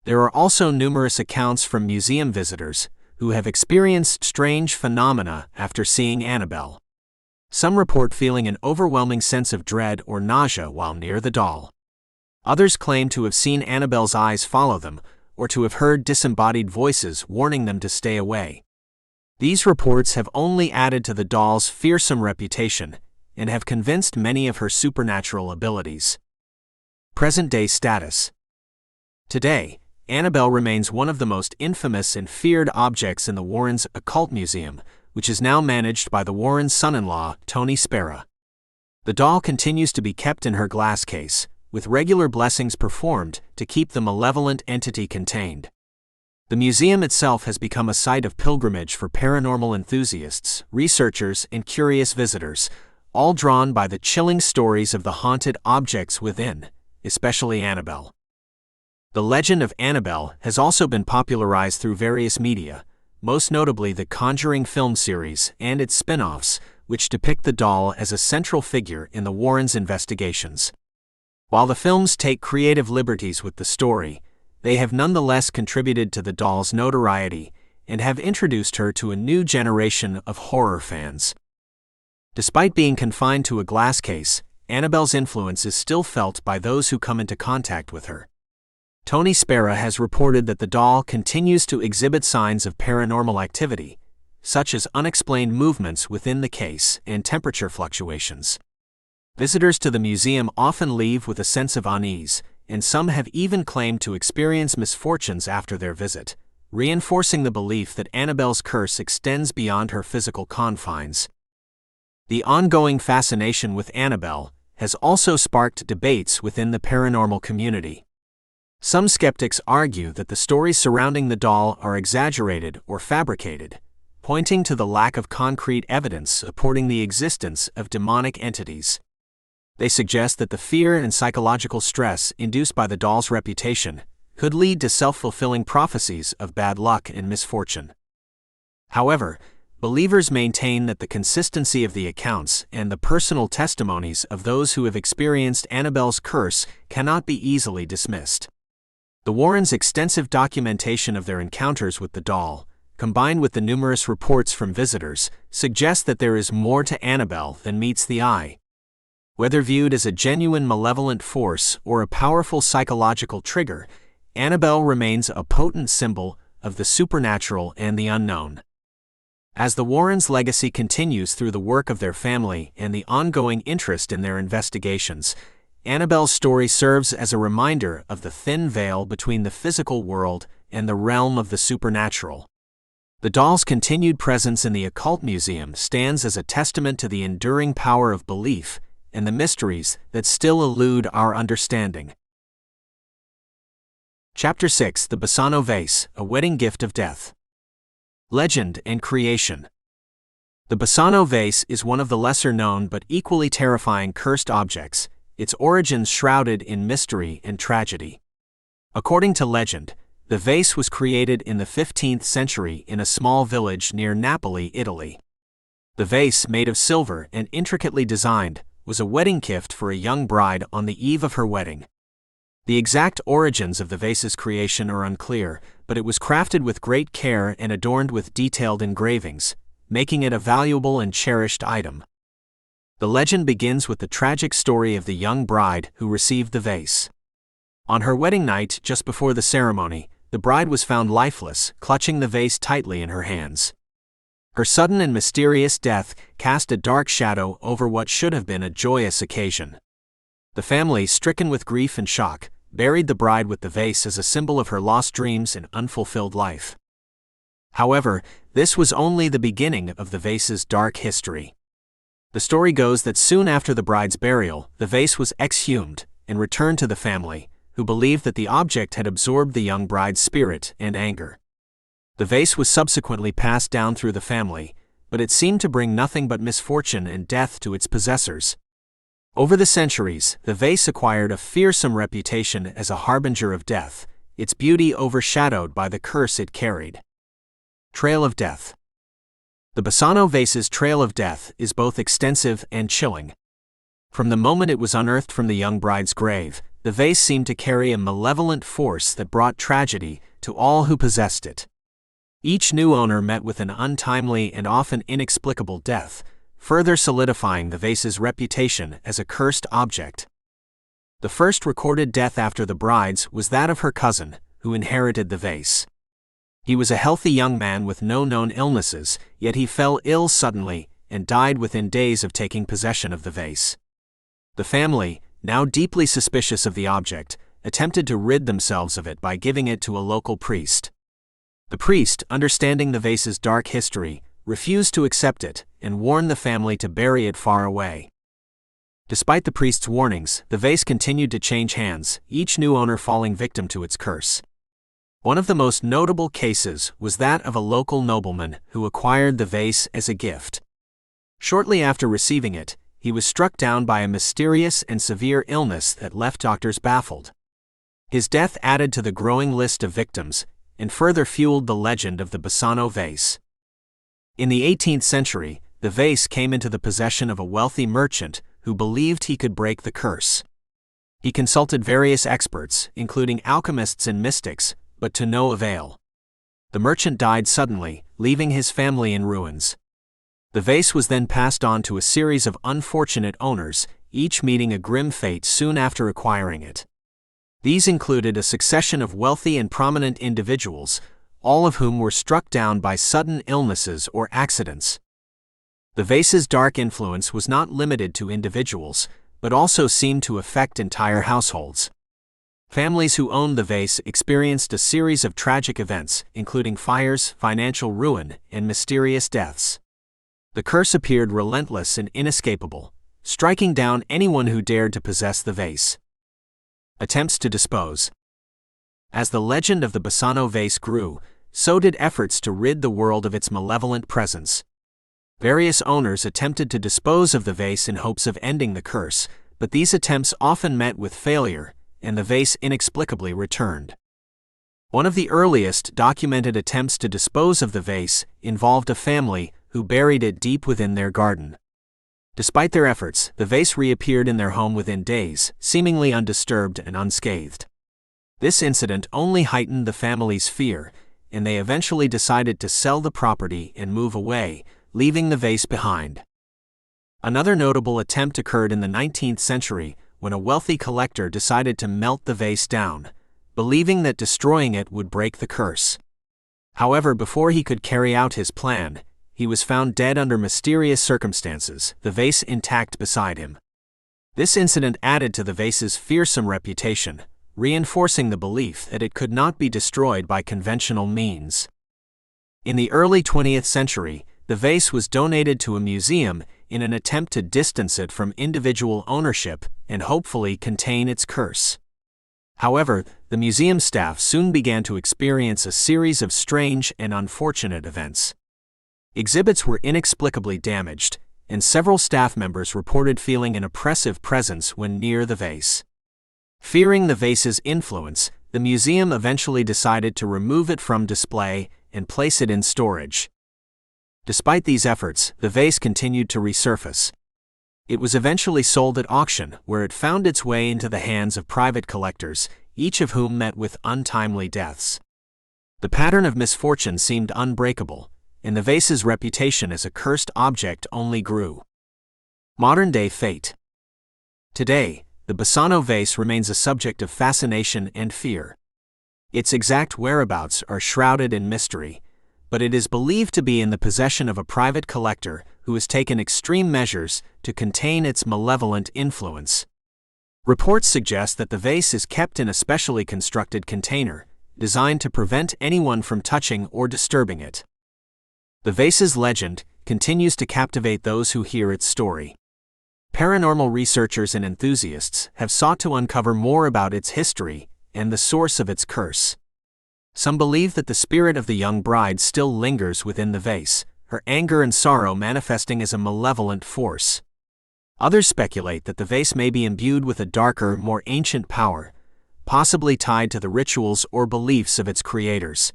There are also numerous accounts from museum visitors who have experienced strange phenomena after seeing Annabelle. Some report feeling an overwhelming sense of dread or nausea while near the doll. Others claim to have seen Annabelle's eyes follow them, or to have heard disembodied voices warning them to stay away. These reports have only added to the doll's fearsome reputation and have convinced many of her supernatural abilities. Present-day status. Today, Annabelle remains one of the most infamous and feared objects in the Warrens' occult museum, which is now managed by the Warrens' son-in-law, Tony Spera. The doll continues to be kept in her glass case, with regular blessings performed to keep the malevolent entity contained. The museum itself has become a site of pilgrimage for paranormal enthusiasts, researchers, and curious visitors, all drawn by the chilling stories of the haunted objects within, especially Annabelle. The legend of Annabelle has also been popularized through various media, most notably the Conjuring film series and its spin-offs, which depict the doll as a central figure in the Warrens' investigations. While the films take creative liberties with the story, they have nonetheless contributed to the doll's notoriety and have introduced her to a new generation of horror fans. Despite being confined to a glass case, Annabelle's influence is still felt by those who come into contact with her. Tony Spera has reported that the doll continues to exhibit signs of paranormal activity, such as unexplained movements within the case and temperature fluctuations. Visitors to the museum often leave with a sense of unease, and some have even claimed to experience misfortunes after their visit, reinforcing the belief that Annabelle's curse extends beyond her physical confines. The ongoing fascination with Annabelle has also sparked debates within the paranormal community. Some skeptics argue that the stories surrounding the doll are exaggerated or fabricated, pointing to the lack of concrete evidence supporting the existence of demonic entities. They suggest that the fear and psychological stress induced by the doll's reputation could lead to self-fulfilling prophecies of bad luck and misfortune. However, believers maintain that the consistency of the accounts and the personal testimonies of those who have experienced Annabelle's curse cannot be easily dismissed. The Warrens' extensive documentation of their encounters with the doll, combined with the numerous reports from visitors, suggest that there is more to Annabelle than meets the eye. Whether viewed as a genuine malevolent force or a powerful psychological trigger, Annabelle remains a potent symbol of the supernatural and the unknown. As the Warrens' legacy continues through the work of their family and the ongoing interest in their investigations, Annabelle's story serves as a reminder of the thin veil between the physical world and the realm of the supernatural. The doll's continued presence in the occult museum stands as a testament to the enduring power of belief and the mysteries that still elude our understanding. Chapter 6: The Basano Vase, a Wedding Gift of Death. Legend and Creation. The Basano Vase is one of the lesser-known but equally terrifying cursed objects, its origins shrouded in mystery and tragedy. According to legend, the vase was created in the 15th century in a small village near Napoli, Italy. The vase, made of silver and intricately designed, was a wedding gift for a young bride on the eve of her wedding. The exact origins of the vase's creation are unclear, but it was crafted with great care and adorned with detailed engravings, making it a valuable and cherished item. The legend begins with the tragic story of the young bride who received the vase. On her wedding night, just before the ceremony, the bride was found lifeless, clutching the vase tightly in her hands. Her sudden and mysterious death cast a dark shadow over what should have been a joyous occasion. The family, stricken with grief and shock, buried the bride with the vase as a symbol of her lost dreams and unfulfilled life. However, this was only the beginning of the vase's dark history. The story goes that soon after the bride's burial, the vase was exhumed and returned to the family, who believed that the object had absorbed the young bride's spirit and anger. The vase was subsequently passed down through the family, but it seemed to bring nothing but misfortune and death to its possessors. Over the centuries, the vase acquired a fearsome reputation as a harbinger of death, its beauty overshadowed by the curse it carried. Trail of Death. The Basano Vase's trail of death is both extensive and chilling. From the moment it was unearthed from the young bride's grave, the vase seemed to carry a malevolent force that brought tragedy to all who possessed it. Each new owner met with an untimely and often inexplicable death, further solidifying the vase's reputation as a cursed object. The first recorded death after the bride's was that of her cousin, who inherited the vase. He was a healthy young man with no known illnesses, yet he fell ill suddenly and died within days of taking possession of the vase. The family, now deeply suspicious of the object, attempted to rid themselves of it by giving it to a local priest. The priest, understanding the vase's dark history, refused to accept it and warned the family to bury it far away. Despite the priest's warnings, the vase continued to change hands, each new owner falling victim to its curse. One of the most notable cases was that of a local nobleman who acquired the vase as a gift. Shortly after receiving it, he was struck down by a mysterious and severe illness that left doctors baffled. His death added to the growing list of victims and further fueled the legend of the Basano Vase. In the 18th century, the vase came into the possession of a wealthy merchant who believed he could break the curse. He consulted various experts, including alchemists and mystics, but to no avail. The merchant died suddenly, leaving his family in ruins. The vase was then passed on to a series of unfortunate owners, each meeting a grim fate soon after acquiring it. These included a succession of wealthy and prominent individuals, all of whom were struck down by sudden illnesses or accidents. The vase's dark influence was not limited to individuals, but also seemed to affect entire households. Families who owned the vase experienced a series of tragic events, including fires, financial ruin, and mysterious deaths. The curse appeared relentless and inescapable, striking down anyone who dared to possess the vase. Attempts to dispose. As the legend of the Basano Vase grew, so did efforts to rid the world of its malevolent presence. Various owners attempted to dispose of the vase in hopes of ending the curse, but these attempts often met with failure, and the vase inexplicably returned. One of the earliest documented attempts to dispose of the vase involved a family who buried it deep within their garden. Despite their efforts, the vase reappeared in their home within days, seemingly undisturbed and unscathed. This incident only heightened the family's fear, and they eventually decided to sell the property and move away, leaving the vase behind. Another notable attempt occurred in the 19th century when a wealthy collector decided to melt the vase down, believing that destroying it would break the curse. However, before he could carry out his plan, he was found dead under mysterious circumstances, the vase intact beside him. This incident added to the vase's fearsome reputation, reinforcing the belief that it could not be destroyed by conventional means. In the early 20th century, the vase was donated to a museum in an attempt to distance it from individual ownership and hopefully contain its curse. However, the museum staff soon began to experience a series of strange and unfortunate events. Exhibits were inexplicably damaged, and several staff members reported feeling an oppressive presence when near the vase. Fearing the vase's influence, the museum eventually decided to remove it from display and place it in storage. Despite these efforts, the vase continued to resurface. It was eventually sold at auction, where it found its way into the hands of private collectors, each of whom met with untimely deaths. The pattern of misfortune seemed unbreakable, and the vase's reputation as a cursed object only grew. Modern-day fate. Today, the Basano vase remains a subject of fascination and fear. Its exact whereabouts are shrouded in mystery, but it is believed to be in the possession of a private collector who has taken extreme measures to contain its malevolent influence. Reports suggest that the vase is kept in a specially constructed container, designed to prevent anyone from touching or disturbing it. The vase's legend continues to captivate those who hear its story. Paranormal researchers and enthusiasts have sought to uncover more about its history and the source of its curse. Some believe that the spirit of the young bride still lingers within the vase, her anger and sorrow manifesting as a malevolent force. Others speculate that the vase may be imbued with a darker, more ancient power, possibly tied to the rituals or beliefs of its creators.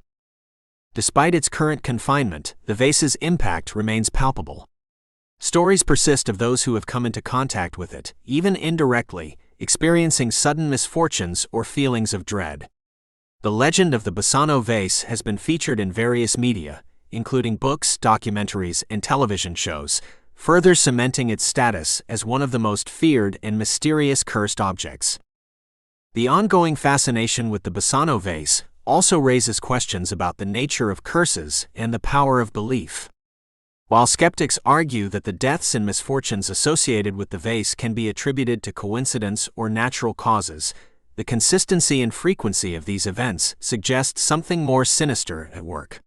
Despite its current confinement, the vase's impact remains palpable. Stories persist of those who have come into contact with it, even indirectly, experiencing sudden misfortunes or feelings of dread. The legend of the Basano Vase has been featured in various media, including books, documentaries, and television shows, further cementing its status as one of the most feared and mysterious cursed objects. The ongoing fascination with the Basano Vase also raises questions about the nature of curses and the power of belief. While skeptics argue that the deaths and misfortunes associated with the vase can be attributed to coincidence or natural causes, the consistency and frequency of these events suggests something more sinister at work.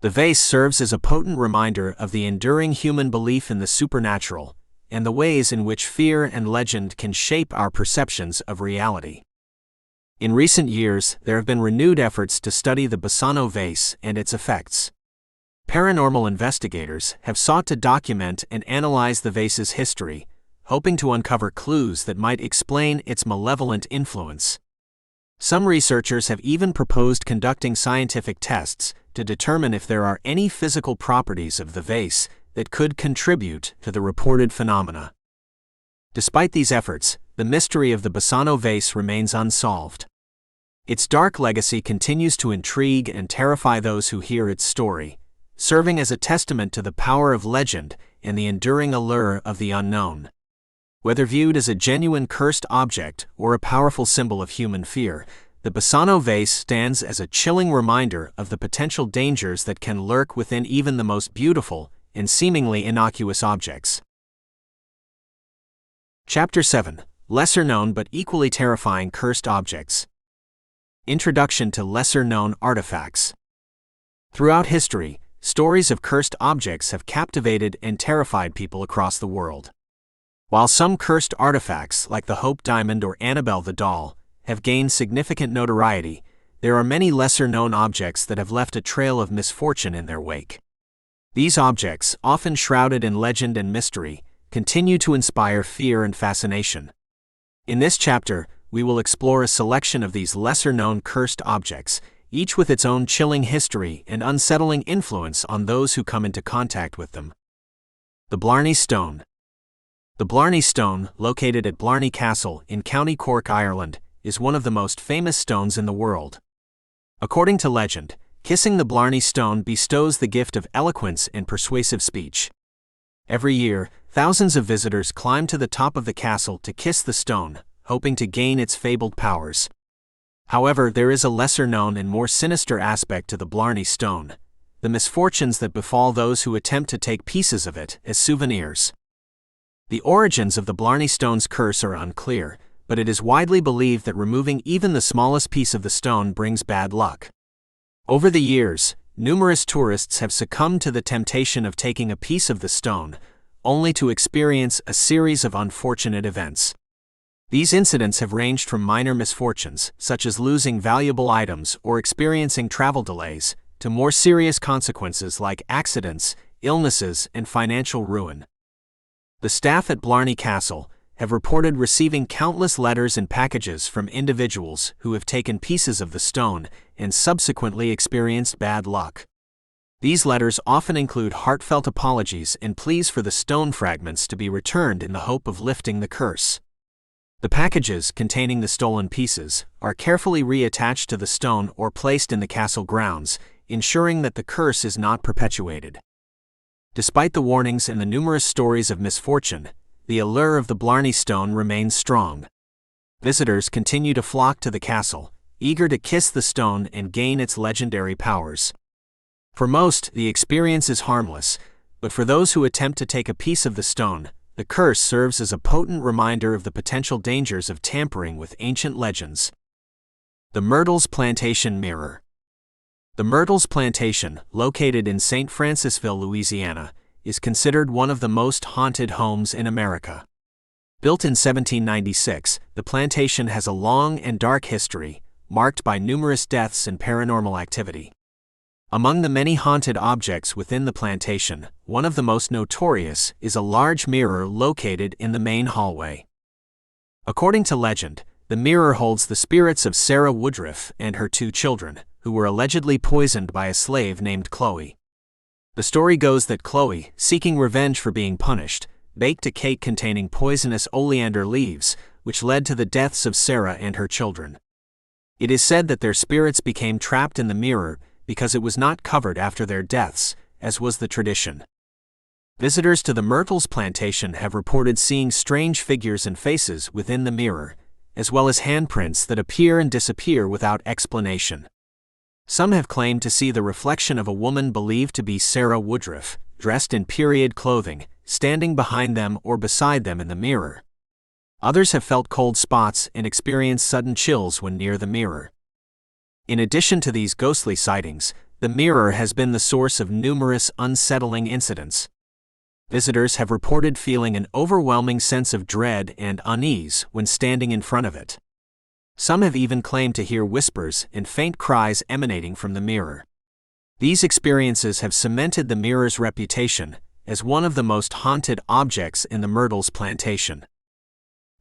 The vase serves as a potent reminder of the enduring human belief in the supernatural and the ways in which fear and legend can shape our perceptions of reality. In recent years, there have been renewed efforts to study the Basano Vase and its effects. Paranormal investigators have sought to document and analyze the vase's history, hoping to uncover clues that might explain its malevolent influence. Some researchers have even proposed conducting scientific tests to determine if there are any physical properties of the vase that could contribute to the reported phenomena. Despite these efforts, the mystery of the Basano Vase remains unsolved. Its dark legacy continues to intrigue and terrify those who hear its story, serving as a testament to the power of legend and the enduring allure of the unknown. Whether viewed as a genuine cursed object or a powerful symbol of human fear, the Basano Vase stands as a chilling reminder of the potential dangers that can lurk within even the most beautiful and seemingly innocuous objects. Chapter 7: Lesser Known but Equally Terrifying Cursed Objects. Introduction to Lesser Known Artifacts. Throughout history, stories of cursed objects have captivated and terrified people across the world. While some cursed artifacts, like the Hope Diamond or Annabelle the doll, have gained significant notoriety, there are many lesser-known objects that have left a trail of misfortune in their wake. These objects, often shrouded in legend and mystery, continue to inspire fear and fascination. In this chapter, we will explore a selection of these lesser-known cursed objects, each with its own chilling history and unsettling influence on those who come into contact with them. The Blarney Stone. The Blarney Stone, located at Blarney Castle in County Cork, Ireland, is one of the most famous stones in the world. According to legend, kissing the Blarney Stone bestows the gift of eloquence and persuasive speech. Every year, thousands of visitors climb to the top of the castle to kiss the stone, hoping to gain its fabled powers. However, there is a lesser-known and more sinister aspect to the Blarney Stone: the misfortunes that befall those who attempt to take pieces of it as souvenirs. The origins of the Blarney Stone's curse are unclear, but it is widely believed that removing even the smallest piece of the stone brings bad luck. Over the years, numerous tourists have succumbed to the temptation of taking a piece of the stone, only to experience a series of unfortunate events. These incidents have ranged from minor misfortunes, such as losing valuable items or experiencing travel delays, to more serious consequences like accidents, illnesses, and financial ruin. The staff at Blarney Castle have reported receiving countless letters and packages from individuals who have taken pieces of the stone and subsequently experienced bad luck. These letters often include heartfelt apologies and pleas for the stone fragments to be returned in the hope of lifting the curse. The packages containing the stolen pieces are carefully reattached to the stone or placed in the castle grounds, ensuring that the curse is not perpetuated. Despite the warnings and the numerous stories of misfortune, the allure of the Blarney Stone remains strong. Visitors continue to flock to the castle, eager to kiss the stone and gain its legendary powers. For most, the experience is harmless, but for those who attempt to take a piece of the stone, the curse serves as a potent reminder of the potential dangers of tampering with ancient legends. The Myrtles Plantation Mirror. The Myrtles Plantation, located in St. Francisville, Louisiana, is considered one of the most haunted homes in America. Built in 1796, the plantation has a long and dark history, marked by numerous deaths and paranormal activity. Among the many haunted objects within the plantation, one of the most notorious is a large mirror located in the main hallway. According to legend, the mirror holds the spirits of Sarah Woodruff and her 2 children, who were allegedly poisoned by a slave named Chloe. The story goes that Chloe, seeking revenge for being punished, baked a cake containing poisonous oleander leaves, which led to the deaths of Sarah and her children. It is said that their spirits became trapped in the mirror because it was not covered after their deaths, as was the tradition. Visitors to the Myrtles Plantation have reported seeing strange figures and faces within the mirror, as well as handprints that appear and disappear without explanation. Some have claimed to see the reflection of a woman believed to be Sarah Woodruff, dressed in period clothing, standing behind them or beside them in the mirror. Others have felt cold spots and experienced sudden chills when near the mirror. In addition to these ghostly sightings, the mirror has been the source of numerous unsettling incidents. Visitors have reported feeling an overwhelming sense of dread and unease when standing in front of it. Some have even claimed to hear whispers and faint cries emanating from the mirror. These experiences have cemented the mirror's reputation as one of the most haunted objects in the Myrtles Plantation.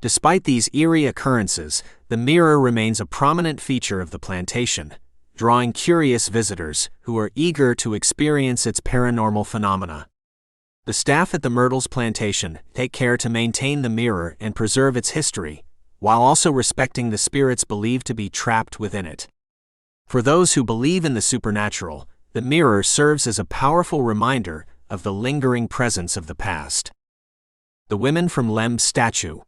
Despite these eerie occurrences, the mirror remains a prominent feature of the plantation, drawing curious visitors who are eager to experience its paranormal phenomena. The staff at the Myrtles Plantation take care to maintain the mirror and preserve its history, while also respecting the spirits believed to be trapped within it. For those who believe in the supernatural, the mirror serves as a powerful reminder of the lingering presence of the past. The Women from Lem's Statue.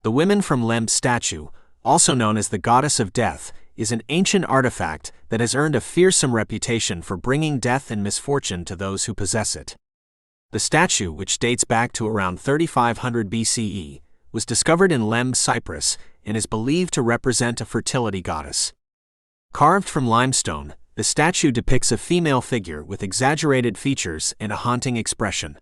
The Women from Lem's Statue, also known as the Goddess of Death, is an ancient artifact that has earned a fearsome reputation for bringing death and misfortune to those who possess it. The statue, which dates back to around 3500 BCE, was discovered in Lem, Cyprus, and is believed to represent a fertility goddess. Carved from limestone, the statue depicts a female figure with exaggerated features and a haunting expression.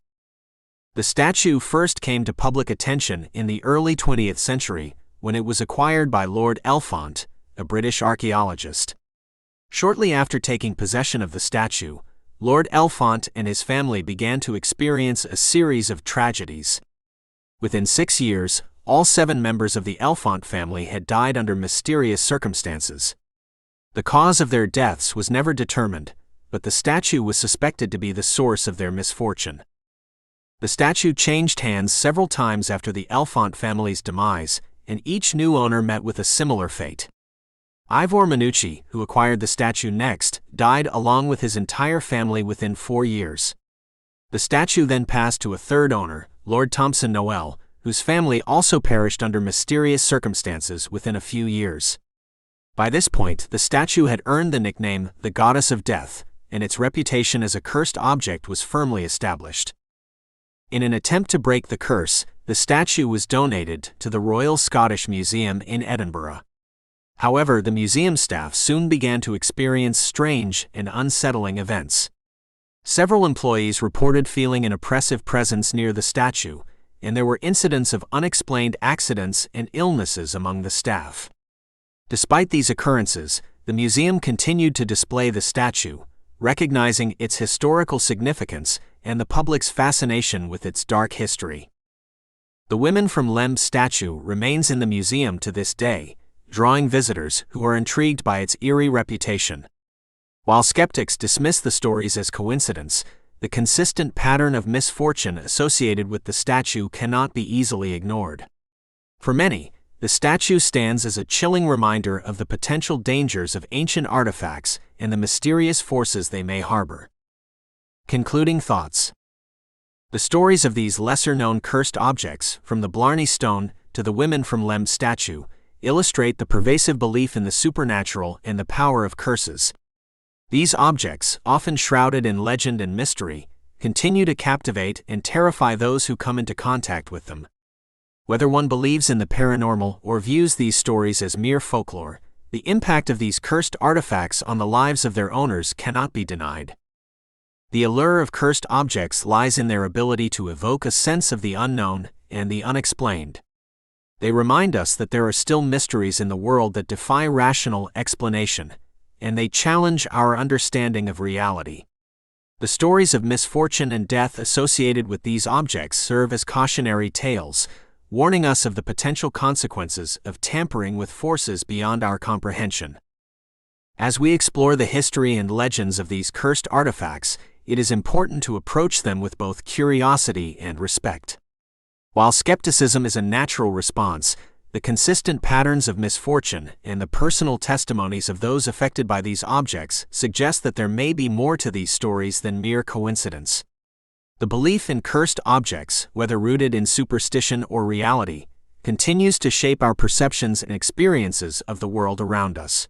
The statue first came to public attention in the early 20th century when it was acquired by Lord Elfont, a British archaeologist. Shortly after taking possession of the statue, Lord Elfont and his family began to experience a series of tragedies. Within 6 years, all 7 members of the Elfont family had died under mysterious circumstances. The cause of their deaths was never determined, but the statue was suspected to be the source of their misfortune. The statue changed hands several times after the Elfont family's demise, and each new owner met with a similar fate. Ivor Minucci, who acquired the statue next, died along with his entire family within 4 years. The statue then passed to a third owner, Lord Thompson Noel, whose family also perished under mysterious circumstances within a few years. By this point, the statue had earned the nickname the Goddess of Death, and its reputation as a cursed object was firmly established. In an attempt to break the curse, the statue was donated to the Royal Scottish Museum in Edinburgh. However, the museum staff soon began to experience strange and unsettling events. Several employees reported feeling an oppressive presence near the statue, and there were incidents of unexplained accidents and illnesses among the staff. Despite these occurrences, the museum continued to display the statue, recognizing its historical significance and the public's fascination with its dark history. The Women from Lem's statue remains in the museum to this day, drawing visitors who are intrigued by its eerie reputation. While skeptics dismiss the stories as coincidence, the consistent pattern of misfortune associated with the statue cannot be easily ignored. For many, the statue stands as a chilling reminder of the potential dangers of ancient artifacts and the mysterious forces they may harbor. Concluding thoughts. The stories of these lesser-known cursed objects, from the Blarney stone to the Women from Lem's statue, illustrate the pervasive belief in the supernatural and the power of curses. These objects, often shrouded in legend and mystery, continue to captivate and terrify those who come into contact with them. Whether one believes in the paranormal or views these stories as mere folklore, the impact of these cursed artifacts on the lives of their owners cannot be denied. The allure of cursed objects lies in their ability to evoke a sense of the unknown and the unexplained. They remind us that there are still mysteries in the world that defy rational explanation, and they challenge our understanding of reality. The stories of misfortune and death associated with these objects serve as cautionary tales, warning us of the potential consequences of tampering with forces beyond our comprehension. As we explore the history and legends of these cursed artifacts, it is important to approach them with both curiosity and respect. While skepticism is a natural response, the consistent patterns of misfortune and the personal testimonies of those affected by these objects suggest that there may be more to these stories than mere coincidence. The belief in cursed objects, whether rooted in superstition or reality, continues to shape our perceptions and experiences of the world around us.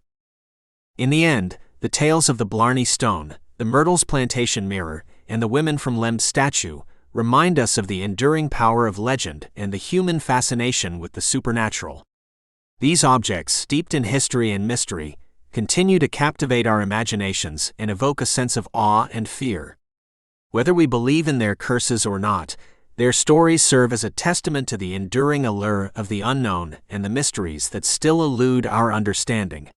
In the end, the tales of the Blarney stone, the Myrtles Plantation mirror, and the Women from Lem's statue remind us of the enduring power of legend and the human fascination with the supernatural. These objects, steeped in history and mystery, continue to captivate our imaginations and evoke a sense of awe and fear. Whether we believe in their curses or not, their stories serve as a testament to the enduring allure of the unknown and the mysteries that still elude our understanding.